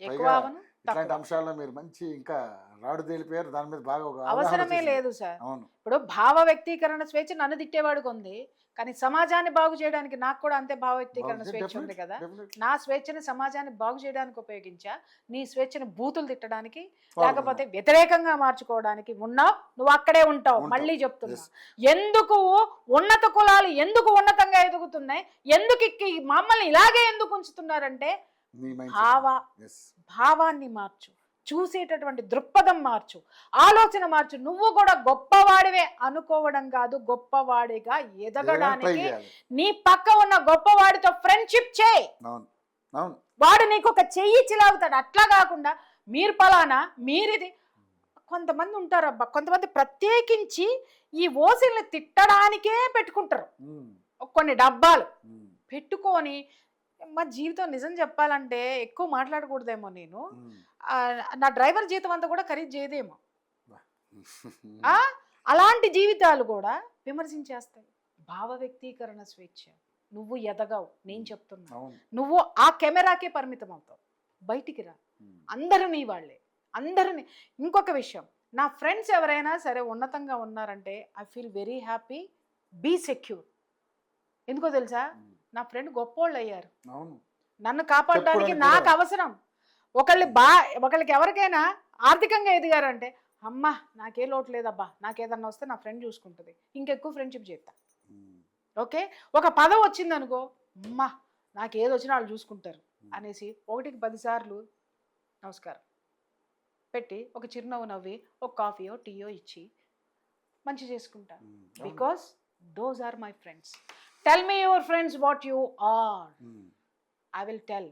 B: ఎక్కువ అవను.
A: ఇట్లాంటి అంశాల్లో మీరు మంచి ఇంకా రాడు తేలిపోయారు, దాని మీద బాగా
B: అవసరమే లేదు సార్. ఇప్పుడు భావ వ్యక్తీకరణ స్వేచ్ఛ నన్ను తిట్టేవాడికి ఉంది, కానీ సమాజాన్ని బాగు చేయడానికి నాకు కూడా అంతే భావ వ్యక్తీకరణ స్వేచ్ఛ ఉంది కదా. నా స్వేచ్ఛని సమాజాన్ని బాగు చేయడానికి ఉపయోగించా, నీ స్వేచ్ఛని బూతులు తిట్టడానికి లేకపోతే వ్యతిరేకంగా మార్చుకోవడానికి ఉన్నావు, నువ్వు అక్కడే ఉంటావు. మళ్ళీ చెప్తున్నా, ఎందుకు ఉన్నత కులాలు ఎందుకు ఉన్నతంగా ఎదుగుతున్నాయి, ఎందుకు మమ్మల్ని ఇలాగే ఎందుకు ఉంచుతున్నారంటే భావాన్ని మార్చు, చూసేటటువంటి దృక్పథం మార్చు, ఆలోచన మార్చు. నువ్వు కూడా గొప్పవాడివే అనుకోవడం కాదు, గొప్పవాడిగా ఎదగడానికి నీ పక్క ఉన్న గొప్పవాడితో ఫ్రెండ్షిప్ చేయి. వాడు నీకు ఒక చెయ్యి చిలాగుతాడు. అట్లా కాకుండా మీరు పలానా మీరిది. కొంతమంది ఉంటారు అబ్బా, కొంతమంది ప్రత్యేకించి ఈ ఓసిల్ని తిట్టడానికే పెట్టుకుంటారు. కొన్ని డబ్బాలు పెట్టుకొని మా జీవితం నిజం చెప్పాలంటే ఎక్కువ మాట్లాడకూడదేమో నేను. నా డ్రైవర్ జీతం అంతా కూడా ఖరీదు చేయదేమో. అలాంటి జీవితాలు కూడా విమర్శించేస్తాయి. భావ వ్యక్తీకరణ స్వేచ్ఛ. నువ్వు ఎదగవు, నేను చెప్తున్నా. నువ్వు ఆ కెమెరాకే పరిమితం అవుతావు, బయటికి రా. అందరూ నీ వాళ్ళే, అందరినీ. ఇంకొక విషయం, నా ఫ్రెండ్స్ ఎవరైనా సరే ఉన్నతంగా ఉన్నారంటే I feel very happy, be secure. ఎందుకో తెలుసా, నా ఫ్రెండ్ గొప్పోళ్ళు అయ్యారు, నన్ను కాపాడడానికి నాకు అవసరం. ఒకళ్ళకి ఎవరికైనా ఆర్థికంగా ఎదిగారంటే అమ్మా నాకే లోటు లేదబ్బా, నాకేదన్నా వస్తే నా ఫ్రెండ్ చూసుకుంటుంది, ఇంకెక్కువ ఫ్రెండ్షిప్ చేస్తా. ఓకే, ఒక పదవి వచ్చింది అనుకో, అమ్మా నాకు ఏది వచ్చినా వాళ్ళు చూసుకుంటారు అనేసి 1కి 10 సార్లు నమస్కారం పెట్టి ఒక చిరునవ్వు నవ్వి ఒక కాఫీయో టీయో ఇచ్చి మంచి చేసుకుంటా. Because those are my friends. Tell me your friends what you are, I will tell.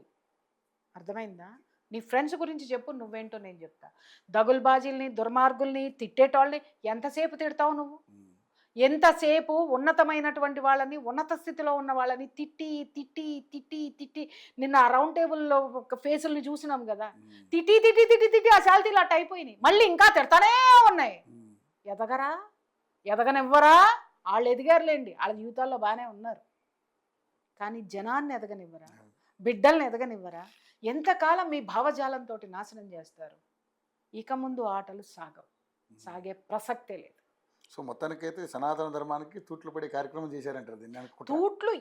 B: అర్థమైందా? నీ ఫ్రెండ్స్ గురించి చెప్పు, నువ్వేంటో నేను చెప్తా. దగులుబాజీల్ని, దుర్మార్గుల్ని, తిట్టేటోళ్ళని ఎంతసేపు తిడతావు నువ్వు? ఎంతసేపు ఉన్నతమైనటువంటి వాళ్ళని, ఉన్నత స్థితిలో ఉన్న వాళ్ళని తిట్టి తిట్టి తిట్టి తిట్టి, నిన్న ఆ రౌండ్ టేబుల్లో ఒక ఫేసుల్ని చూసినాం కదా, తిట్టి తిట్టి తిట్టి తిట్టి ఆ శాలిటీలు అట్ట అయిపోయినాయి, మళ్ళీ ఇంకా తిడతానే ఉన్నాయి. ఎదగరా, ఎదగనివ్వరా? వాళ్ళు ఎదిగారులేండి, వాళ్ళ జీవితాల్లో బాగానే ఉన్నారు, కానీ జనాన్ని ఎదగనివ్వరా, బిడ్డల్ని ఎదగనివ్వరా? ఎంతకాలం మీ భావజాలంతో నాశనం చేస్తారు? ఇక ముందు ఆటలు సాగే ప్రసక్తే లేదు.
A: సో మొత్తానికైతే సనాతన ధర్మానికి తూట్లు పడే కార్యక్రమం చేశారంటారు. దీన్ని
B: తూట్లు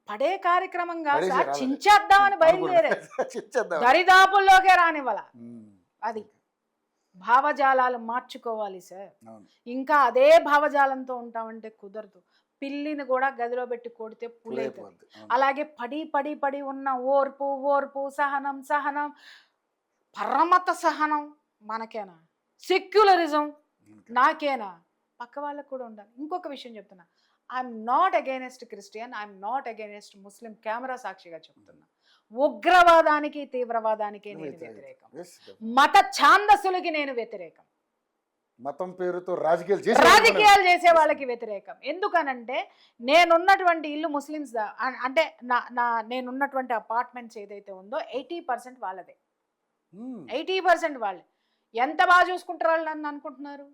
B: పడే కార్యక్రమంగా చించేద్దామని బయలుదేరారు, దరిదాపుల్లోకే రానివ్వాల. అది భావజాలాలు మార్చుకోవాలి సార్. ఇంకా అదే భావజాలంతో ఉంటామంటే కుదరదు. పిల్లిని కూడా గదిలో పెట్టి కొడితే పులైతుంది. అలాగే పడి పడి పడి ఉన్న ఓర్పు ఓర్పు, సహనం సహనం, పరమత సహనం మనకేనా? సెక్యులరిజం నాకేనా? పక్క వాళ్ళకు కూడా ఉండాలి. ఇంకొక విషయం చెప్తున్నా, I'm not against Christian, I'm not against Muslim. Camera సాక్షిగా చెప్తున్నా, ఉగ్రవాదానికి తీవ్రవాదానికి నేను వ్యతిరేకం, మత ఛాందసులకి నేను వ్యతిరేకం,
A: మతం పేరుతో రాజకీయాలు
B: చేసే వాళ్ళకి వ్యతిరేకం. ఎందుకనంటే నేనున్నటువంటి ఇల్లు ముస్లిమ్స్, అంటే నేనున్నటువంటి అపార్ట్మెంట్స్ ఏదైతే ఉందో 80% వాళ్ళదే, 80% వాళ్ళే. ఎంత బాగా చూసుకుంటారు వాళ్ళు నన్ను అనుకుంటున్నారు?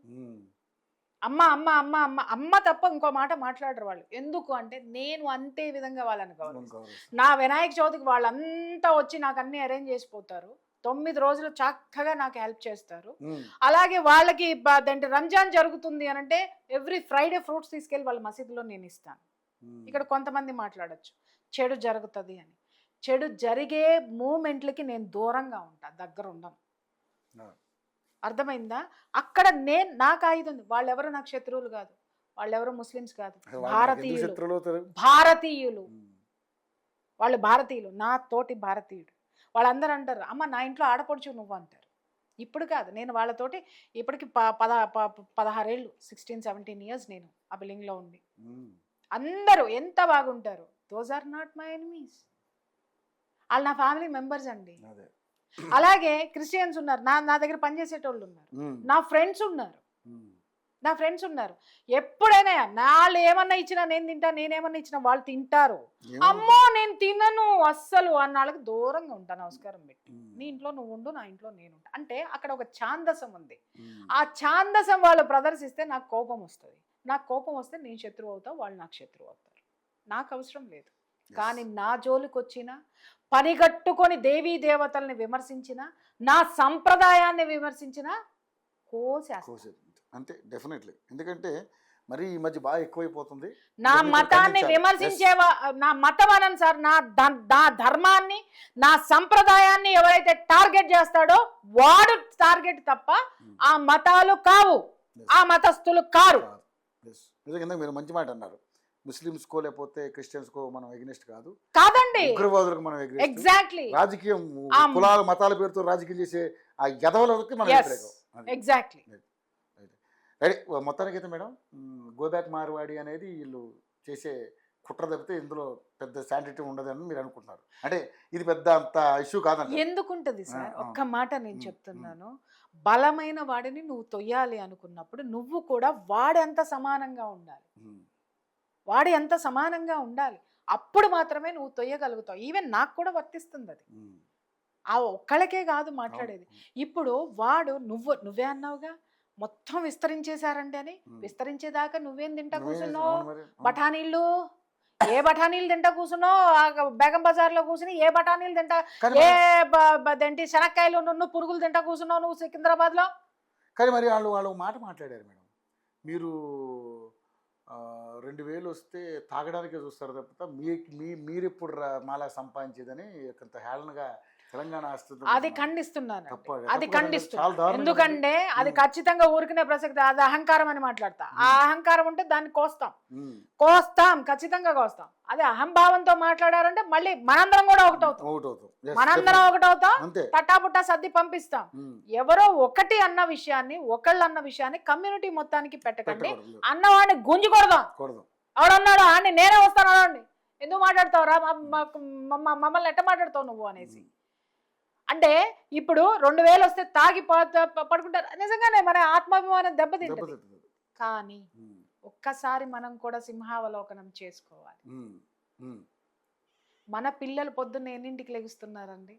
B: అమ్మ అమ్మ అమ్మ అమ్మ అమ్మ తప్ప ఇంకో మాట మాట్లాడరు వాళ్ళు. ఎందుకు అంటే నేను అంతే విధంగా వాళ్ళని గౌరవిస్తాను. నా వినాయక చవితికి వాళ్ళంతా వచ్చి నాకు అన్ని అరేంజ్ చేసిపోతారు, 9 రోజులు చక్కగా నాకు హెల్ప్ చేస్తారు. అలాగే వాళ్ళకి రంజాన్ జరుగుతుంది అని అంటే ఎవ్రీ ఫ్రైడే ఫ్రూట్స్ తీసుకెళ్ళి వాళ్ళ మసీదులో నేను ఇస్తాను. ఇక్కడ కొంతమంది మాట్లాడచ్చు చెడు జరుగుతుంది అని. చెడు జరిగే మూమెంట్లకి నేను దూరంగా ఉంటా, దగ్గర ఉండను. అర్థమైందా? అక్కడ నాకు ఆయుధం. వాళ్ళెవరో నాకు శత్రువులు కాదు, వాళ్ళెవరో ముస్లిమ్స్ కాదు, భారతీయులు. వాళ్ళు భారతీయులు, నా తోటి భారతీయుడు. వాళ్ళందరూ అంటారు అమ్మ నా ఇంట్లో ఆడపడుచు నువ్వు అంటారు. ఇప్పుడు కాదు, నేను వాళ్ళతోటి ఇప్పటికి 16 ఏళ్ళు, 16-17 ఇయర్స్ నేను ఆ బిల్డింగ్లో ఉండి. అందరూ ఎంత బాగుంటారు. Those are not my enemies, వాళ్ళు నా ఫ్యామిలీ మెంబర్స్ అండి. అలాగే క్రిస్టియన్స్ ఉన్నారు, నా దగ్గర పనిచేసేటోళ్ళు ఉన్నారు, నా ఫ్రెండ్స్ ఉన్నారు. ఎప్పుడైనా వాళ్ళు ఏమన్నా ఇచ్చినా నేను తింటా, నేనేమన్నా ఇచ్చినా వాళ్ళు తింటారు. అమ్మో నేను తినను అస్సలు అన్న వాళ్ళకి దూరంగా ఉంటాను, నమస్కారం పెట్టి. నీ ఇంట్లో నువ్వు ఉండు, నా ఇంట్లో నేను ఉంటా అంటే అక్కడ ఒక ఛాందసం ఉంది. ఆ ఛాందసం వాళ్ళు ప్రదర్శిస్తే నాకు కోపం వస్తుంది. నాకు కోపం వస్తే నేను శత్రువు అవుతా, వాళ్ళు నాకు శత్రువు అవుతారు. నాకు అవసరం లేదు. కానీ నా జోలికి వచ్చిన, పనిగట్టుకొని దేవీ దేవతల్ని విమర్శించిన, నా సంప్రదాయాన్ని విమర్శించిన
A: అంటే డెఫినెట్లీ. ఎందుకంటే మరి ఈ మధ్య బాగా ఎక్కువైపోతుంది.
B: నా మతాన్ని విమర్శించేవా, నా మతం అనను సార్, నా ధర్మాన్ని, నా సంప్రదాయాన్ని ఎవరైతే టార్గెట్ చేస్తాడో వాడు టార్గెట్ తప్ప ఆ మతాలు కావు, ఆ మతస్థులు కారు.
A: మీరు మంచి మాట అన్నారు. ముస్లిమ్స్ కో లేకపోతే క్రిస్టియన్స్ కో మనం ఎగ్నెస్ట్
B: కాదండి,
A: ఉగ్రవాదులకు మనం
B: ఎగ్జాక్ట్లీ.
A: రాజకీయం, కులాల మతాల పేరుతో రాజకీయం చేసే ఆ యదవలకి మనం
B: ఎగ్జాక్ట్లీ.
A: మొత్తానికి అయితే మేడం, గో బ్యాక్ మార్వాడి అనేది వీళ్ళు చేసే కుట్ర తప్పితే ఇందులో పెద్ద శాంటిటీ ఉండదని మీరు అనుకుంటున్నారు. అంటే ఇది పెద్ద అంత ఇష్యూ కాదండి.
B: ఎందుకుంటది సార్? ఒక్క మాట నేను చెప్తున్నాను, బలమైన వాడిని నువ్వు తొయ్యాలి అనుకున్నప్పుడు నువ్వు కూడా వాడి అంత సమానంగా ఉండాలి, అప్పుడు మాత్రమే నువ్వు తొయ్యగలుగుతావు. ఈవెన్ నాకు కూడా వర్తిస్తుంది అది. ఆ ఒక్కళ్ళకే కాదు మాట్లాడేది. ఇప్పుడు వాడు నువ్వే అన్నావుగా మొత్తం విస్తరించేశారండి అని. విస్తరించేదాకా నువ్వేం తింటా కూర్చున్నావు? బఠానీళ్ళు, ఏ బఠానీలు తింటా కూర్చున్నావు? బేగం బజార్లో కూర్చుని ఏ బఠానీలు తింటా, ఏంటి శనక్కాయలు నువ్వు పురుగులు తింటా కూర్చున్నావు నువ్వు సికింద్రాబాద్లో.
A: కానీ మరి వాళ్ళు మాట మాట్లాడారు మేడం, మీరు 2000 వస్తే తాగడానికే చూస్తారు తప్ప మీరు ఎప్పుడు మాలా సంపాదించేదని కొంత హేళనగా తెలంగాణ
B: అది ఖండిస్తున్నాను. అది ఖండిస్తున్నాను. ఎందుకంటే అది ఖచ్చితంగా ఊరికనే ప్రసక్తి. అది అహంకారం అని మాట్లాడతా. ఆ అహంకారం ఉంటే దాన్ని కోస్తాం ఖచ్చితంగా కోస్తాం. అదే అహంభావంతో మాట్లాడారంటే మళ్ళీ మనందరం కూడా మనందరం ఒకటవుతాం, తట్టాపుట్టా సర్ది పంపిస్తాం. ఎవరో ఒకళ్ళు అన్న విషయాన్ని కమ్యూనిటీ మొత్తానికి పెట్టకండి. అన్నవాడిని గుంజుకొడదాం. ఎవడన్నాడు ఆడిని నేనే వస్తాను అనండి. ఎందుకు మాట్లాడతావురా, మమ్మల్ని ఎట్ట మాట్లాడతావు నువ్వు అనేసి. అంటే ఇప్పుడు 2000 వస్తే తాగి పడుకుంటారు. నిజంగానే మన ఆత్మాభిమానం దెబ్బతింటుంది. కానీ ఒక్కసారి మనం కూడా సింహావలోకనం చేసుకోవాలి. మన పిల్లలు పొద్దున్న ఎన్నింటికి లెగుస్తున్నారండి?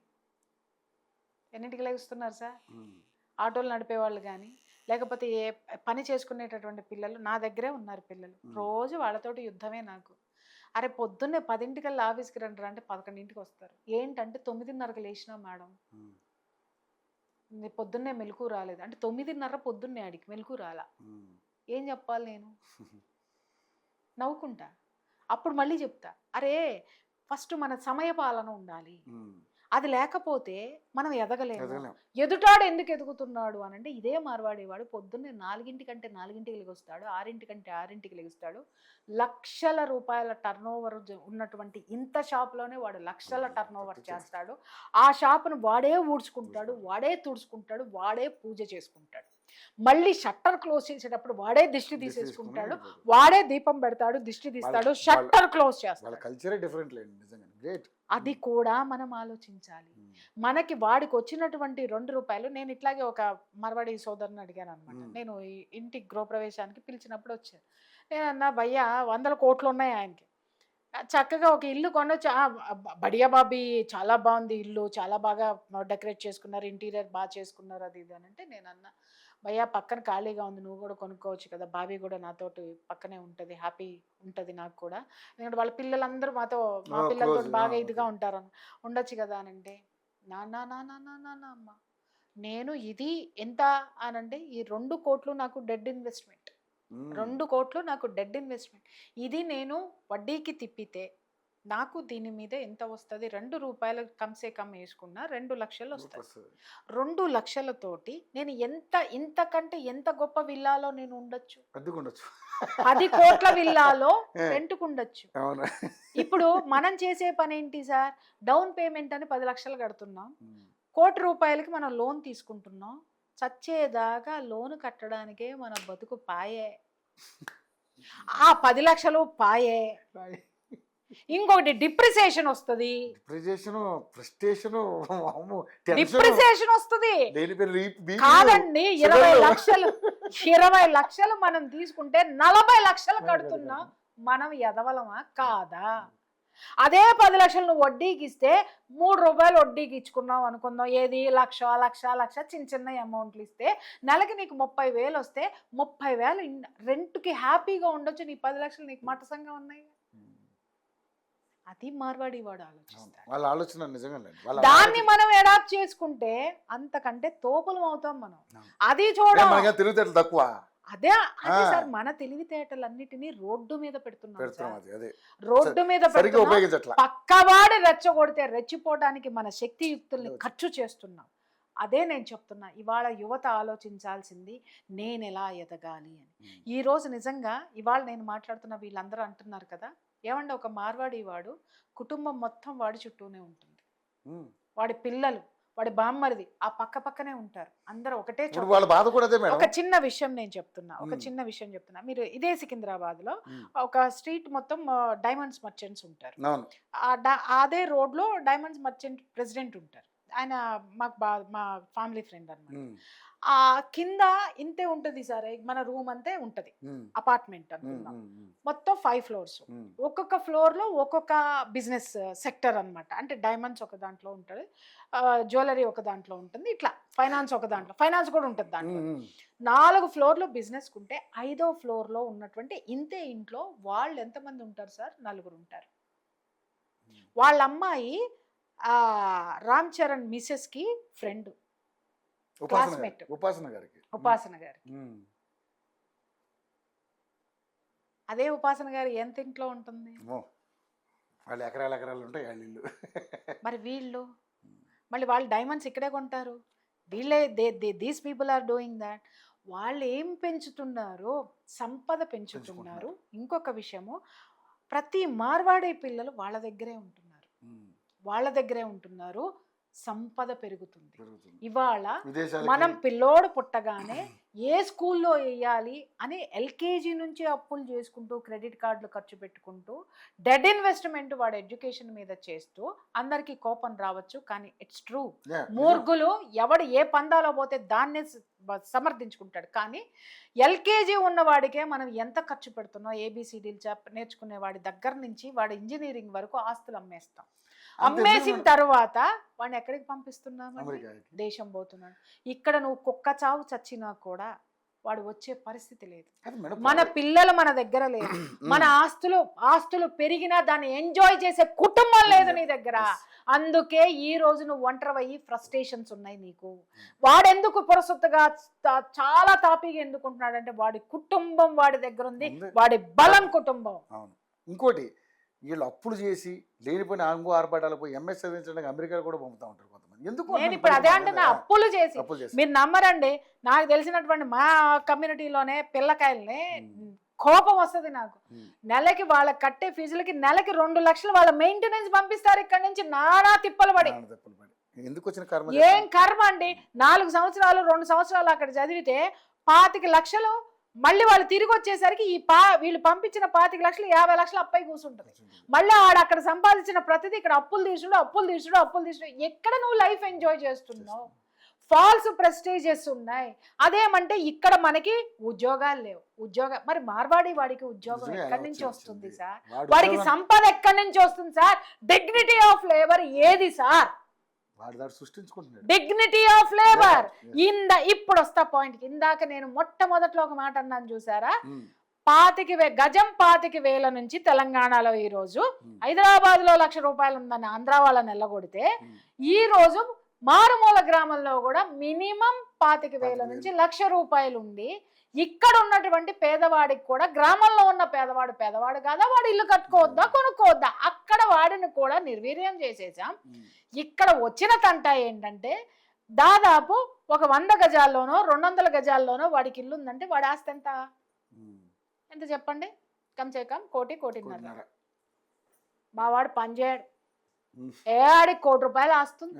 B: ఎన్నింటికి లెగుస్తున్నారు సార్? ఆటోలు నడిపేవాళ్ళు కానీ లేకపోతే ఏ పని చేసుకునేటటువంటి పిల్లలు నా దగ్గరే ఉన్నారు. పిల్లలు రోజు వాళ్ళతోటి యుద్ధమే నాకు. అరే పొద్దున్నే 10ంటికల్లా ఆఫీస్కి రండి అంటే 11ంటికి వస్తారు. ఏంటంటే 9:30కి లేచినా మేడం పొద్దున్నే మెలకు రాలేదు అంటే 9:30 పొద్దున్నే ఆడికి మెలకు రాలా. ఏం చెప్పాలి నేను? నవ్వుకుంటా. అప్పుడు మళ్ళీ చెప్తా, అరే ఫస్ట్ మన సమయ పాలన ఉండాలి. అది లేకపోతే మనం ఎదగలేము. ఎదుటాడు ఎందుకు ఎదుగుతున్నాడు అని అంటే ఇదే మార్వాడేవాడు పొద్దున్నే 4ంటికంటే 4ంటికి లెగుస్తాడు, 6ంటికంటే 6ంటికి లెగుస్తాడు. లక్షల రూపాయల టర్నోవర్ ఉన్నటువంటి ఇంత షాప్లోనే వాడు లక్షల టర్నోవర్ చేస్తాడు. ఆ షాపును వాడే ఊడ్చుకుంటాడు, వాడే తుడుచుకుంటాడు, వాడే పూజ చేసుకుంటాడు. మళ్ళీ షట్టర్ క్లోజ్ చేసేటప్పుడు వాడే దిష్టి తీసేసుకుంటాడు, వాడే దీపం పెడతాడు, దిష్టి తీస్తాడు, షట్టర్ క్లోజ్ చేస్తాడు. అది కూడా మనం ఆలోచించాలి. మనకి వాడికి వచ్చినటువంటి 2 రూపాయలు, నేను ఇట్లాగే ఒక మార్వాడి సోదరుని అడిగాను అనమాట. నేను ఇంటి గృహప్రవేశానికి పిలిచినప్పుడు వచ్చాను. నేను అన్నా భయ్యా 100 కోట్లు ఉన్నాయి ఆయనకి, చక్కగా ఒక ఇల్లు కొనొచ్చు. బడియా బాబీ చాలా బాగుంది ఇల్లు, చాలా బాగా డెకరేట్ చేసుకున్నారు, ఇంటీరియర్ బాగా చేసుకున్నారు, అది ఇది అని అంటే నేను అన్నా భయ్యా పక్కన ఖాళీగా ఉంది, నువ్వు కూడా కొనుక్కోవచ్చు కదా, బాబీ కూడా నాతోటి పక్కనే ఉంటుంది, హ్యాపీ ఉంటుంది నాకు కూడా, ఎందుకంటే వాళ్ళ పిల్లలందరూ మా పిల్లలతో బాగా ఇదిగా ఉండొచ్చు కదా అని అంటే నా అమ్మ నేను ఇది ఎంత అనంటే ఈ 2 కోట్లు నాకు డెడ్ ఇన్వెస్ట్మెంట్. 2 కోట్లు నాకు డెడ్ ఇన్వెస్ట్మెంట్. ఇది నేను వడ్డీకి తిప్పితే నాకు దీని మీద ఎంత వస్తుంది? 2 రూపాయలు కమ్సే కమ్ వేసుకున్నా 2 లక్షలు వస్తుంది. 2 లక్షలతోటి నేను ఇంతకంటే ఎంత గొప్ప విల్లాలో నేను ఉండొచ్చు? 10 కోట్ల విల్లాలో రెంట్కు ఉండొచ్చు. ఇప్పుడు మనం చేసే పని ఏంటి సార్? డౌన్ పేమెంట్ అని 10 లక్షలు కడుతున్నాం, 1 కోటి రూపాయలకి మనం లోన్ తీసుకుంటున్నాం. చచ్చేదాకా లోన్ కట్టడానికే మన బతుకు పాయే. ఆ 10 లక్షలు పాయే. ఇంకొకటి డిప్రిసియేషన్ వస్తుంది. డిప్రిసియేషన్ వస్తుంది కాదండి. 20 లక్షలు మనం తీసుకుంటే 40 లక్షలు కడుతున్నాం. మనం ఎదవలమా కాదా? అదే 10 లక్షలు నువ్వు వడ్డీకి ఇస్తే 3 రూపాయలు వడ్డీకి ఇచ్చుకున్నావు అనుకుందాం. ఏది లక్ష చిన్న అమౌంట్లు ఇస్తే నెలకి నీకు 30,000 వస్తే 30,000 రెంట్కి హ్యాపీగా ఉండొచ్చు. నీ 10 లక్షలు నీకు మటసంగా ఉన్నాయి. అది మార్వాడి వాడు ఆలోచిస్తాడు. దాన్ని మనం అడాప్ట్ చేసుకుంటే అంతకంటే తోపులం అవుతాం మనం. అది చూడాలి తక్కువ. అదే సార్, మన తెలివితేటలన్నిటినీ రోడ్డు మీద పెడుతున్నాం. రోడ్డు మీద పక్కవాడు రెచ్చగొడితే రెచ్చిపోవడానికి మన శక్తియుక్తుల్ని ఖర్చు చేస్తున్నాం. అదే నేను చెప్తున్నా, ఇవాళ యువత ఆలోచించాల్సింది నేను ఎలా ఎదగాలి అని. ఈరోజు నిజంగా ఇవాళ నేను మాట్లాడుతున్న వీళ్ళందరూ అంటున్నారు కదా, ఏమంటే ఒక మార్వాడి వాడు కుటుంబం మొత్తం వాడి చుట్టూనే ఉంటుంది. వాడి పిల్లలు, వాడి బామ్మరిది ఆ పక్కనే ఉంటారు. అందరూ ఒకటే చోట. ఒక చిన్న విషయం నేను చెప్తున్నా, మీరు ఇదే సికింద్రాబాద్ లో ఒక స్ట్రీట్ మొత్తం డైమండ్స్ మర్చెంట్స్ ఉంటారు. అదే రోడ్ లో డైమండ్స్ మర్చెంట్ ప్రెసిడెంట్ ఉంటారు. ఆయన మాకు మా ఫ్యామిలీ ఫ్రెండ్ అనమాట.
A: ఉమ్,
B: ఆ కింద ఇంతే ఉంటుంది సార్, మన రూమ్ అంతే ఉంటుంది,
A: ఉమ్,
B: అపార్ట్మెంట్
A: ఉమ్,
B: అనుకుందాం.
A: ఉమ్, ఉమ్,
B: మొత్తం 5 ఫ్లోర్స్.
A: ఉమ్,
B: ఒక్కొక్క ఫ్లోర్లో ఒక్కొక్క బిజినెస్ సెక్టర్ అన్నమాట. అంటే డైమండ్స్ ఒక దాంట్లో ఉంటుంది, జ్యువెలరీ ఒక దాంట్లో ఉంటుంది, ఇట్లా ఫైనాన్స్ ఒక దాంట్లో, ఫైనాన్స్ కూడా ఉంటుంది దాంట్లో.
A: ఉమ్,
B: 4 ఫ్లోర్లు బిజినెస్ ఉంటే 5వ ఫ్లోర్లో ఉన్నటువంటి ఇంతే ఇంట్లో వాళ్ళు ఎంతమంది ఉంటారు సార్? 4 ఉంటారు. వాళ్ళ అమ్మాయి రామ్ చరణ్ మిసెస్కి ఫ్రెండ్, క్లాస్మేట్,
A: ఉపాసన గారికి.
B: ఉపాసన గారికి.
A: ఉమ్,
B: అదే ఉపాసన గారు ఎంత ఇంట్లో ఉంటుంది?
A: అమ్మో, వాళ్ళు ఎకరాలు ఉంటాయి వాళ్ళ ఇల్లు.
B: మరి వీళ్ళు మళ్ళీ వాళ్ళు డైమండ్స్ ఇక్కడే కొంటారు. వీళ్ళే these people are doing that. వాళ్ళు ఏం పెంచుతున్నారు? సంపద పెంచుతున్నారు. ఇంకొక విషయము, ప్రతి మార్వాడి పిల్లలు వాళ్ళ దగ్గరే ఉంటున్నారు,
A: ఉమ్,
B: వాళ్ళ దగ్గరే ఉంటున్నారు, సంపద పెరుగుతుంది.
A: పెరుగుతుంది.
B: ఇవాళ
A: విదేశాలకి
B: మనం పిల్లోడు పుట్టగానే ఏ స్కూల్లో వేయాలి అని ఎల్కేజీ నుంచి అప్పులు చేసుకుంటూ, క్రెడిట్ కార్డులు ఖర్చు పెట్టుకుంటూ, డెడ్ ఇన్వెస్ట్మెంట్ వాడు ఎడ్యుకేషన్ మీద చేస్తూ, అందరికీ కోపం రావచ్చు కానీ ఇట్స్ ట్రూ. మూర్ఖులు ఎవడు ఏ పందాలో పోతే దాన్నే సమర్థించుకుంటాడు. కానీ ఎల్కేజీ ఉన్నవాడికే మనం ఎంత ఖర్చు పెడుతున్నాం, ఏబిసిడీలు నేర్చుకునే వాడి దగ్గర నుంచి వాడు ఇంజనీరింగ్ వరకు ఆస్తులు అమ్మేస్తాం. అమ్మేసిన తర్వాత వాడిని ఎక్కడికి పంపిస్తున్నామండి? దేశం పోతున్నాడు. ఇక్కడ నువ్వు కుక్క చావు చచ్చినా కూడా వాడు వచ్చే పరిస్థితి లేదు. మన పిల్లలు మన దగ్గర లేదు, మన ఆస్తులు పెరిగినా దాన్ని ఎంజాయ్ చేసే కుటుంబం లేదు నీ దగ్గర. అందుకే ఈ రోజు నువ్వు ఒంటరవయ్యి ఫ్రస్ట్రేషన్స్ ఉన్నాయి నీకు. వాడెందుకు పురసొత్తుగా చాలా తాపీగా ఎందుకుంటున్నాడంటే వాడి కుటుంబం వాడి దగ్గర ఉంది, వాడి బలం కుటుంబం.
A: ఇంకోటి, వీళ్ళు అప్పులు చేసి లేనిపోయిన ఆంగు ఆర్భాటాలు పోయి ఎంఎస్ చదివించడానికి అమెరికా కూడా పంపుతా ఉంటారు కొంతమంది. ఎందుకు
B: నేను ఇప్పుడు అదే అంటున్నా, అప్పులు చేసి. మీరు నమ్మరండి, నాకు తెలిసినటువంటి మా కమ్యూనిటీలోనే పిల్లకాయల్ని కోపం వస్తుంది నాకు. నెలకి వాళ్ళ కట్టే ఫీజులకి నెలకి 2 లక్షలు వాళ్ళ మెయింటెనెన్స్ పంపిస్తారు. ఇక్కడ నుంచి నానా తిప్పలు పడి.
A: ఎందుకు వచ్చిన కర్మ?
B: ఏం కర్మ అండి? 4 సంవత్సరాలు 2 సంవత్సరాలు అక్కడ చదివితే 25 లక్షలు మళ్ళీ వాళ్ళు తిరిగి వచ్చేసరికి వీళ్ళు పంపించిన 25 లక్షలు 50 లక్షలు అప్పై కూర్చుంటుంది. మళ్ళీ ఆడ అక్కడ సంపాదించిన ప్రతిదీ ఇక్కడ అప్పులు తీసుడు. ఎక్కడ నువ్వు లైఫ్ ఎంజాయ్ చేస్తున్నావు? ఫాల్స్ ప్రెస్టేజెస్ ఉన్నాయి. అదేమంటే ఇక్కడ మనకి ఉద్యోగాలు లేవు. మరి మార్వాడి వాడికి ఉద్యోగం ఎక్కడి నుంచి వస్తుంది సార్? వాడికి సంపద ఎక్కడి నుంచి వస్తుంది సార్? డిగ్నిటీ ఆఫ్ లేబర్ ఏది సార్? Dignity of labour. ఇప్పుడు వస్తా పాయింట్. ఇందాక నేను మొట్టమొదట్లో ఒక మాట అన్నాను చూసారా? 25,000 నుంచి తెలంగాణలో ఈ రోజు, హైదరాబాద్ లో 1,00,000 రూపాయలు ఉందని ఆంధ్ర వాళ్ళని ఎల్లగొడితే, ఈ రోజు మారుమూల గ్రామంలో కూడా మినిమం 25,000 నుంచి 1,00,000 రూపాయలు ఉంది. ఇక్కడ ఉన్నటువంటి పేదవాడికి కూడా, గ్రామంలో ఉన్న పేదవాడు కాదా? వాడు ఇల్లు కట్టుకోవద్దా, కొనుక్కోవద్దా? అక్కడ వాడిని కూడా నిర్వీర్యం చేసేసాం. ఇక్కడ వచ్చిన తంట ఏంటంటే, దాదాపు ఒక 100 గజాల్లోనో 200 గజాల్లోనో వాడికి ఇల్లు ఉందంటే వాడి ఆస్తి ఎంత చెప్పండి? కమ్సే కమ్ 1,00,00,000 మా వాడు పనిచేయడు, ఆడికి 1,00,00,000 రూపాయలు ఆస్తుంది,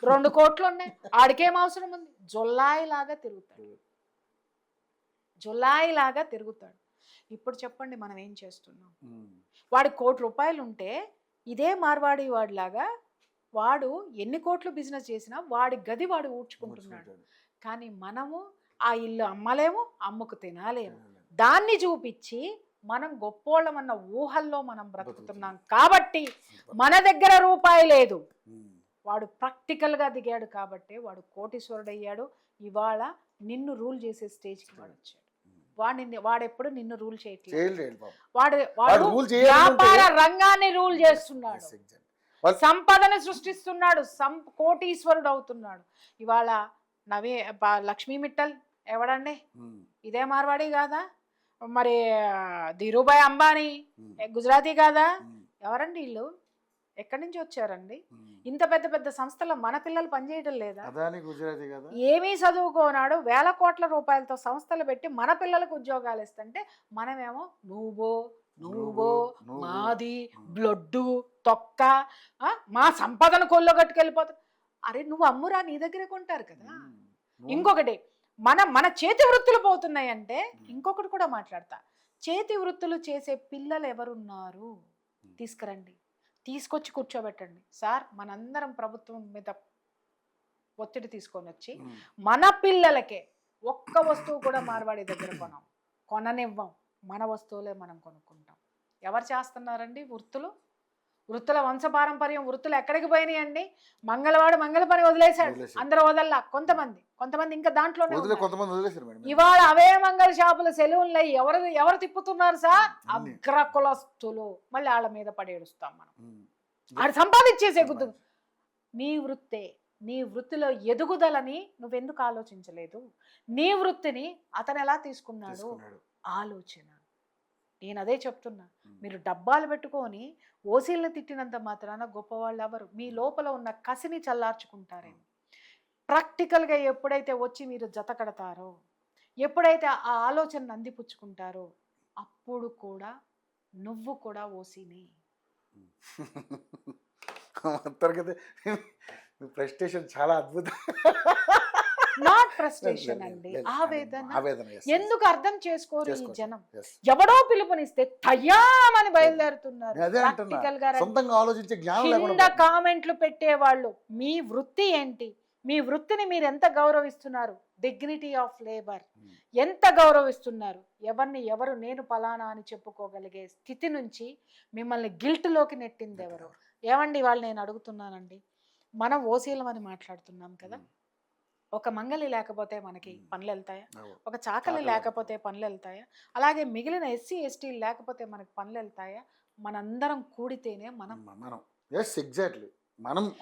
B: 2 కోట్లు ఉన్నాయి, ఆడికేం అవసరం ఉంది? జొల్లాయిలాగా తిరుగుతాడు. ఇప్పుడు చెప్పండి మనం ఏం చేస్తున్నాం? వాడి 1,00,00,000 రూపాయలు ఉంటే ఇదే మార్వాడి వాడిలాగా వాడు ఎన్ని కోట్లు బిజినెస్ చేసినా వాడి గది వాడు ఊడ్చుకుంటున్నాడు. కానీ మనము ఆ ఇల్లు అమ్మలేము, అమ్ముకు తినాలేము. దాన్ని చూపించి మనం గొప్పోళ్ళమన్న ఊహల్లో మనం బ్రతుకుతున్నాం. కాబట్టి మన దగ్గర రూపాయి లేదు. వాడు ప్రాక్టికల్గా దిగాడు కాబట్టి వాడు కోటీశ్వరుడు అయ్యాడు. ఇవాళ నిన్ను రూల్ చేసే స్టేజ్కి వాడు వచ్చాడు. వాడెప్పుడు నిన్ను రూల్ చేయట్లేదు. వాడు వ్యాపార రంగాన్ని రూల్ చేస్తున్నాడు, సంపదను సృష్టిస్తున్నాడు, కోటీశ్వరుడు అవుతున్నాడు. ఇవాళ లక్ష్మీ మిట్టల్ ఎవడండి? ఇదే మార్వాడి కాదా? మరి ధీరుభాయ్ అంబానీ గుజరాతీ కాదా? ఎవరండి వీళ్ళు? ఎక్కడి నుంచి వచ్చారండి? ఇంత పెద్ద పెద్ద సంస్థలో మన పిల్లలు పనిచేయడం లేదా? ఏమీ చదువుకోనాడు 1,000 కోట్ల రూపాయలతో సంస్థలు పెట్టి మన పిల్లలకు ఉద్యోగాలు ఇస్తుంటే మనమేమో నువ్వో మాది బ్లడ్డు తొక్క మా సంపదను కొల్లగట్టుకెళ్ళిపోతా. అరే నువ్వు అమ్మురా, నీ దగ్గరే కొంటారు కదా. ఇంకొకటి, మన చేతి వృత్తులు పోతున్నాయంటే ఇంకొకటి కూడా మాట్లాడతా. చేతి వృత్తులు చేసే పిల్లలు ఎవరున్నారు? తీసుకురండి, తీసుకొచ్చి కూర్చోబెట్టండి. సార్ మనందరం ప్రభుత్వం మీద ఒత్తిడి తీసుకొని వచ్చి మన పిల్లలకే ఒక్క వస్తువు కూడా మార్వాడి దగ్గర కొననివ్వం, మన వస్తువులే మనం కొనుక్కుంటాం. ఎవరు చేస్తున్నారండి వృత్తుల వంశపారంపర్యం వృత్తులు ఎక్కడికి పోయినాయండి? మంగళవాడు మంగళ పని వదిలేశాడు, అందరూ వదల్లా. కొంతమంది ఇంకా దాంట్లోనే ఇవాళ అవే మంగళ షాపుల సెలవుల్లో ఎవరు తిప్పుతున్నారు సార్? అగ్రకులస్తులు. మళ్ళీ వాళ్ళ మీద పడేడుస్తాం మనం. ఆడు సంపాదించేసే గుర్తు. నీ వృత్తిలో ఎదుగుదలని నువ్వెందుకు ఆలోచించలేదు? నీ వృత్తిని అతను ఎలా తీసుకున్నాడు ఆలోచన. నేను అదే చెప్తున్నా. మీరు డబ్బాలు పెట్టుకొని ఓసీలను తిట్టినంత మాత్రాన గొప్పవాళ్ళు ఎవరు? మీ లోపల ఉన్న కసిని చల్లార్చుకుంటారేమో. ప్రాక్టికల్గా ఎప్పుడైతే వచ్చి మీరు జత కడతారో, ఎప్పుడైతే ఆ ఆలోచనను అందిపుచ్చుకుంటారో, అప్పుడు కూడా నువ్వు కూడా ఓసీని.
A: ప్రెస్టేషన్ చాలా అద్భుతం.
B: నాట్ ఫ్రస్ట్రేషన్ అండి, ఆవేదన. ఎందుకు అర్థం చేసుకోరు ఈ జనం? ఎవడో పిలుపునిస్తే తయ్యామని బయలుదేరుతున్నారు. కింద కామెంట్లు పెట్టేవాళ్ళు, మీ వృత్తి ఏంటి, మీ వృత్తిని మీరు ఎంత గౌరవిస్తున్నారు, డిగ్నిటీ ఆఫ్ లేబర్ ఎంత గౌరవిస్తున్నారు, ఎవరు నేను పలానా అని చెప్పుకోగలిగే స్థితి నుంచి మిమ్మల్ని గిల్ట్లోకి నెట్టింది ఎవరు? ఏమండి వాళ్ళు నేను అడుగుతున్నానండి, మనం ఓసీలమని మాట్లాడుతున్నాం కదా, ఒక మంగలి లేకపోతే మనకి పనులు వెళ్తాయా? ఒక చాకలి లేకపోతే పనులు వెళ్తాయా? అలాగే మిగిలిన ఎస్సీ ఎస్టీలు లేకపోతే మనకి పనులు వెళ్తాయా? మనందరం కూడితేనే మనం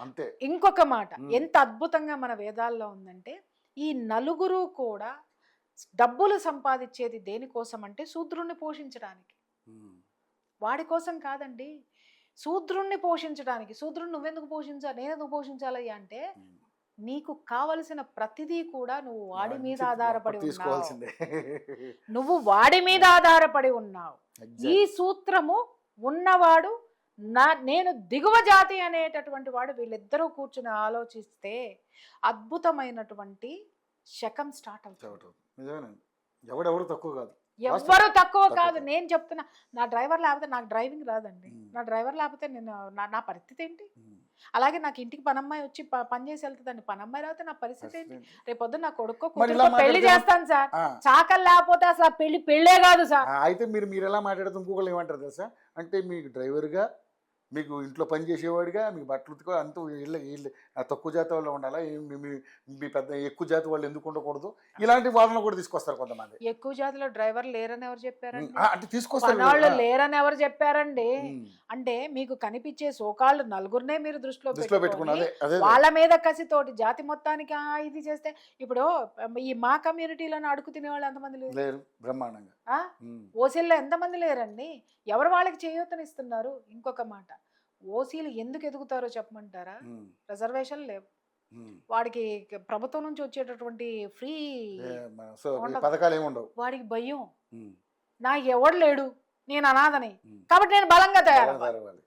B: అంతే. ఇంకొక మాట ఎంత అద్భుతంగా మన వేదాల్లో ఉందంటే, ఈ నలుగురు కూడా డబ్బులు సంపాదించేది దేనికోసం అంటే శూద్రుణ్ణి పోషించడానికి. వాడి కోసం కాదండి, శూద్రుణ్ణి పోషించడానికి. శూద్రుణ్ణి నువ్వెందుకు పోషించాలి, నేనెందుకు పోషించాలి అంటే, నీకు కావలసిన ప్రతిదీ కూడా నువ్వు వాడి మీద ఆధారపడి ఉన్నావు. నువ్వు వాడి మీద ఆధారపడి ఉన్నావు. ఈ సూత్రము ఉన్నవాడు నేను దిగువ జాతి అనేటటువంటి వాడు, వీళ్ళిద్దరూ కూర్చుని ఆలోచిస్తే అద్భుతమైనటువంటి శకం స్టార్ట్ అవుతుంది.
A: ఎవరు తక్కువ కాదు,
B: ఎవ్వరు తక్కువ కాదు. నేను చెప్తున్నా, నా డ్రైవర్ లేకపోతే నాకు డ్రైవింగ్ రాదండి. నా డ్రైవర్ లేకపోతే నేను నా పరిస్థితి ఏంటి? అలాగే నాకు ఇంటికి పనమ్మాయి వచ్చి పని చేసి వెళ్తుందండి, పనమ్మాయి రాకపోతే నా పరిస్థితి ఏంటి? రేపొద్దు నా కొడుకో పెళ్లి చేస్తాను సార్, చాకలు లేకపోతే అసలు పెళ్ళే కాదు సార్.
A: అయితే మీరు ఎలా మాట్లాడుతూ ఇంకొకళ్ళు ఏమంటారు తెలుసా, అంటే మీకు డ్రైవర్గా, మీకు ఇంట్లో పని చేసేవాడిగా, మీకు బట్టలు ఉతుకో అంటూ వీళ్ళు తక్కువ జాతి వాళ్ళు ఉండాలా, మీ పెద్ద ఎక్కువ జాతి వాళ్ళు ఎందుకు ఉండకూడదు, ఇలాంటి వాదనలు కూడా తీసుకొస్తారు కొంతమంది.
B: ఎక్కువ జాతిలో డ్రైవర్ లేరని ఎవరు చెప్పారండి?
A: అంటే తీసుకొస్తారు.
B: వాళ్ళు లేరని ఎవరు చెప్పారండి? అంటే మీకు కనిపించే సోకాళ్ళు నలుగురినే మీరు దృష్టిలో పెట్టుకున్నారు. వాళ్ళ మీద కసితోటి జాతి మొత్తానికి ఇది చేస్తే, ఇప్పుడు ఈ మా కమ్యూనిటీలోనే అడుగు తినే వాళ్ళు ఎంతమంది లేరు?
A: బ్రహ్మాండంగా.
B: ఓసీల్లో ఎంతమంది లేరండి? ఎవరు వాళ్ళకి చేయూతనిస్తున్నారు? ఇంకొక మాట, ఓసీలు ఎందుకు ఎదుగుతారో చెప్పమంటారా? రిజర్వేషన్ లేవు, వాడికి ప్రభుత్వం నుంచి వచ్చేటటువంటి ఫ్రీ
A: పథకాలు ఏమి ఉండవు,
B: వాడికి భయం, నాకు ఎవడు లేడు, నేను అనాథని, కాబట్టి నేను బలంగా తయారవ్వాలి,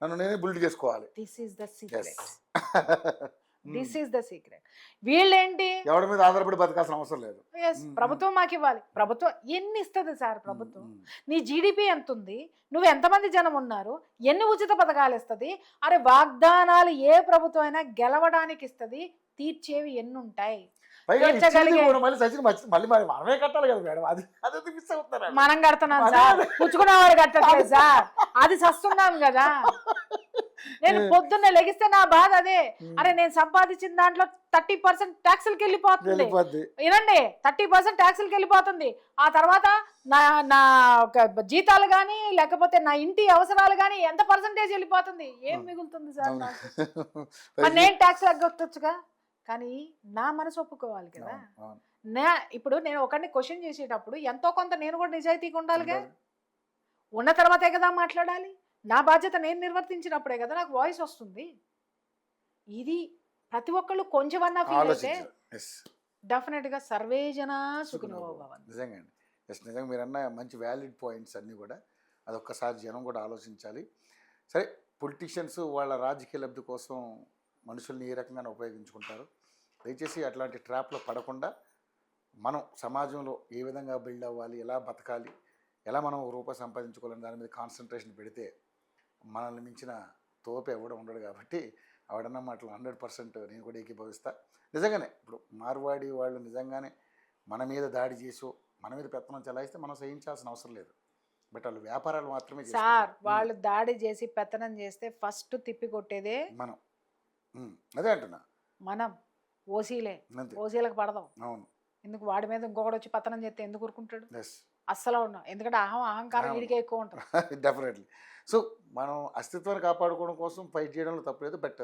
A: నన్ను నేనే బిల్డ్ చేసుకోవాలి.
B: This is the secret. This is the secret. వీళ్ళేంటి,
A: ఎవరి మీద ఆధారపడి బతకాల్సిన అవసరం లేదు.
B: ప్రభుత్వం మాకు ఇవ్వాలి. ప్రభుత్వం ఎన్ని ఇస్తుంది సార్? ప్రభుత్వం నీ జీడిపి ఎంత ఉంది, నువ్వు ఎంతమంది జనం ఉన్నారు, ఎన్ని ఉచిత పథకాలు ఇస్తుంది? అరే వాగ్దానాలు ఏ ప్రభుత్వం అయినా గెలవడానికి ఇస్తుంది, తీర్చేవి ఎన్ని ఉంటాయి? మనం కడుతున్నాం సార్, పుచ్చుకున్నవాడు కట్టట్లేదు సార్, అది సస్తున్నాం కదా. నేను పొద్దున్న లెగిస్తే నా బాధ అదే, అరే నేను సంపాదించిన దాంట్లో 30% ట్యాక్సులకి వెళ్ళిపోతుంది. వినండి, 30% ట్యాక్సులకి వెళ్ళిపోతుంది. ఆ తర్వాత నా జీతాలు కానీ లేకపోతే నా ఇంటి అవసరాలు కానీ ఎంత పర్సంటేజ్ వెళ్ళిపోతుంది? ఏం మిగులుతుంది సార్ నాకు? మరి నేను ట్యాక్స్ తగ్గొచ్చుగా, కానీ నా మనసు ఒప్పుకోవాలి కదా. ఇప్పుడు నేను ఒకరిని క్వశ్చన్ చేసేటప్పుడు ఎంతో కొంత నేను కూడా నిజాయితీగా ఉండాలిగా, ఉన్న తర్వాతే కదా మాట్లాడాలి. నా బాధ్యత నేను నిర్వర్తించినప్పుడే కదా నాకు వాయిస్ వస్తుంది. ఇది ప్రతి ఒక్కళ్ళు కొంచెమన్నా ఫీల్ అయితే డెఫినెట్గా సర్వే జనా సుఖినో భవంతు.
A: నిజంగా అండి, నిజంగా మీరు అన్న మంచి వ్యాలిడ్ పాయింట్స్ అన్నీ కూడా అదొక్కసారి జనం కూడా ఆలోచించాలి. సరే, పొలిటీషియన్స్ వాళ్ళ రాజకీయ లబ్ధి కోసం మనుషుల్ని ఏ రకంగా ఉపయోగించుకుంటారు. దయచేసి అట్లాంటి ట్రాప్లో పడకుండా మనం సమాజంలో ఏ విధంగా బిల్డ్ అవ్వాలి, ఎలా బతకాలి, ఎలా మనం రూపాయి సంపాదించుకోవాలని దాని మీద కాన్సన్ట్రేషన్ పెడితే మనల్ని మించిన తోపు ఎవడ ఉండడు. కాబట్టి ఆవిడన్న మాటలు 100% నేను కూడా ఏకీభవిస్తా. నిజంగానే ఇప్పుడు మార్వాడి వాళ్ళు నిజంగానే మన మీద దాడి చేసో మన మీద పెత్తనం చెలాయిస్తే మనం సహించాల్సిన అవసరం లేదు. బట్ వాళ్ళు వ్యాపారాలు మాత్రమే
B: సార్
A: చేసుకుంటారు.
B: వాళ్ళు దాడి చేసి పెత్తనం చేస్తే ఫస్ట్ తిప్పి కొట్టేదే
A: మనం అదే అంటున్నా.
B: మనం ఓసీలే,
A: అంతే.
B: ఓసీలకు పడదాం.
A: అవును.
B: ఎందుకు వాడి మీద ఇంకొకటి వచ్చి పతనం చేస్తే ఎందుకు ఊరుకుంటాడు?
A: ఎస్.
B: అస్సలు ఉన్నాం, ఎందుకంటే అహంకారం
A: అవును.
B: వీడికే ఎక్కువ ఉంటుంది.
A: డెఫినెట్లీ. సో మనం అస్తిత్వాన్ని కాపాడుకోవడం కోసం ఫైట్ చేయడంలో తప్పలేదు. బట్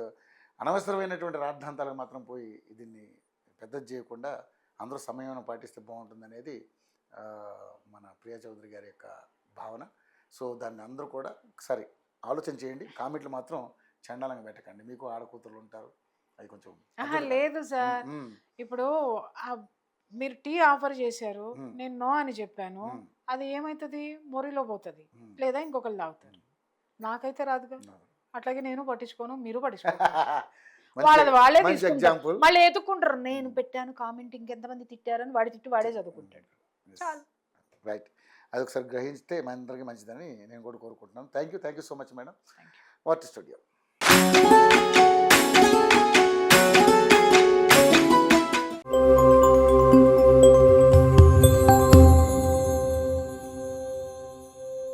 A: అనవసరమైనటువంటి రాద్ధాంతాలకు మాత్రం పోయి దీన్ని పెద్దది చేయకుండా అందరూ సమయం పాటిస్తే బాగుంటుంది అనేది మన ప్రియా చౌదరి గారి యొక్క భావన. సో దాన్ని అందరూ కూడా ఒకసారి ఆలోచన చేయండి. కామెంట్లు మాత్రం చండాలంగా పెట్టకండి. మీకు ఆడకూతురు ఉంటారు, అది కొంచెం
B: లేదు సార్, ఇప్పుడు మీరు టీ ఆఫర్ చేశారు, నేను నో అని చెప్పాను, అది ఏమవుతుంది? మొరిలో పోతుంది, లేదా ఇంకొకరు తాగుతారు. నాకైతే రాదుగా. అట్లాగే నేను పట్టించుకోను, మీరు పట్టించుకోను. వాళ్ళది వాళ్ళే తీసుకుంటారు, మళ్ళీ ఎత్తుక్కుంటారు. నేను పెట్టాను కామెంట్, ఇంకెంతమంది తిట్టారని వాడి తిట్టు వాడే చదువుకుంటాడు. చాలు.
A: రైట్. అది ఒకసారి గ్రహిస్తే మనందరికీ మంచిదని నేను కూడా కోరుకుంటున్నాను. Thank you so much madam. What studio.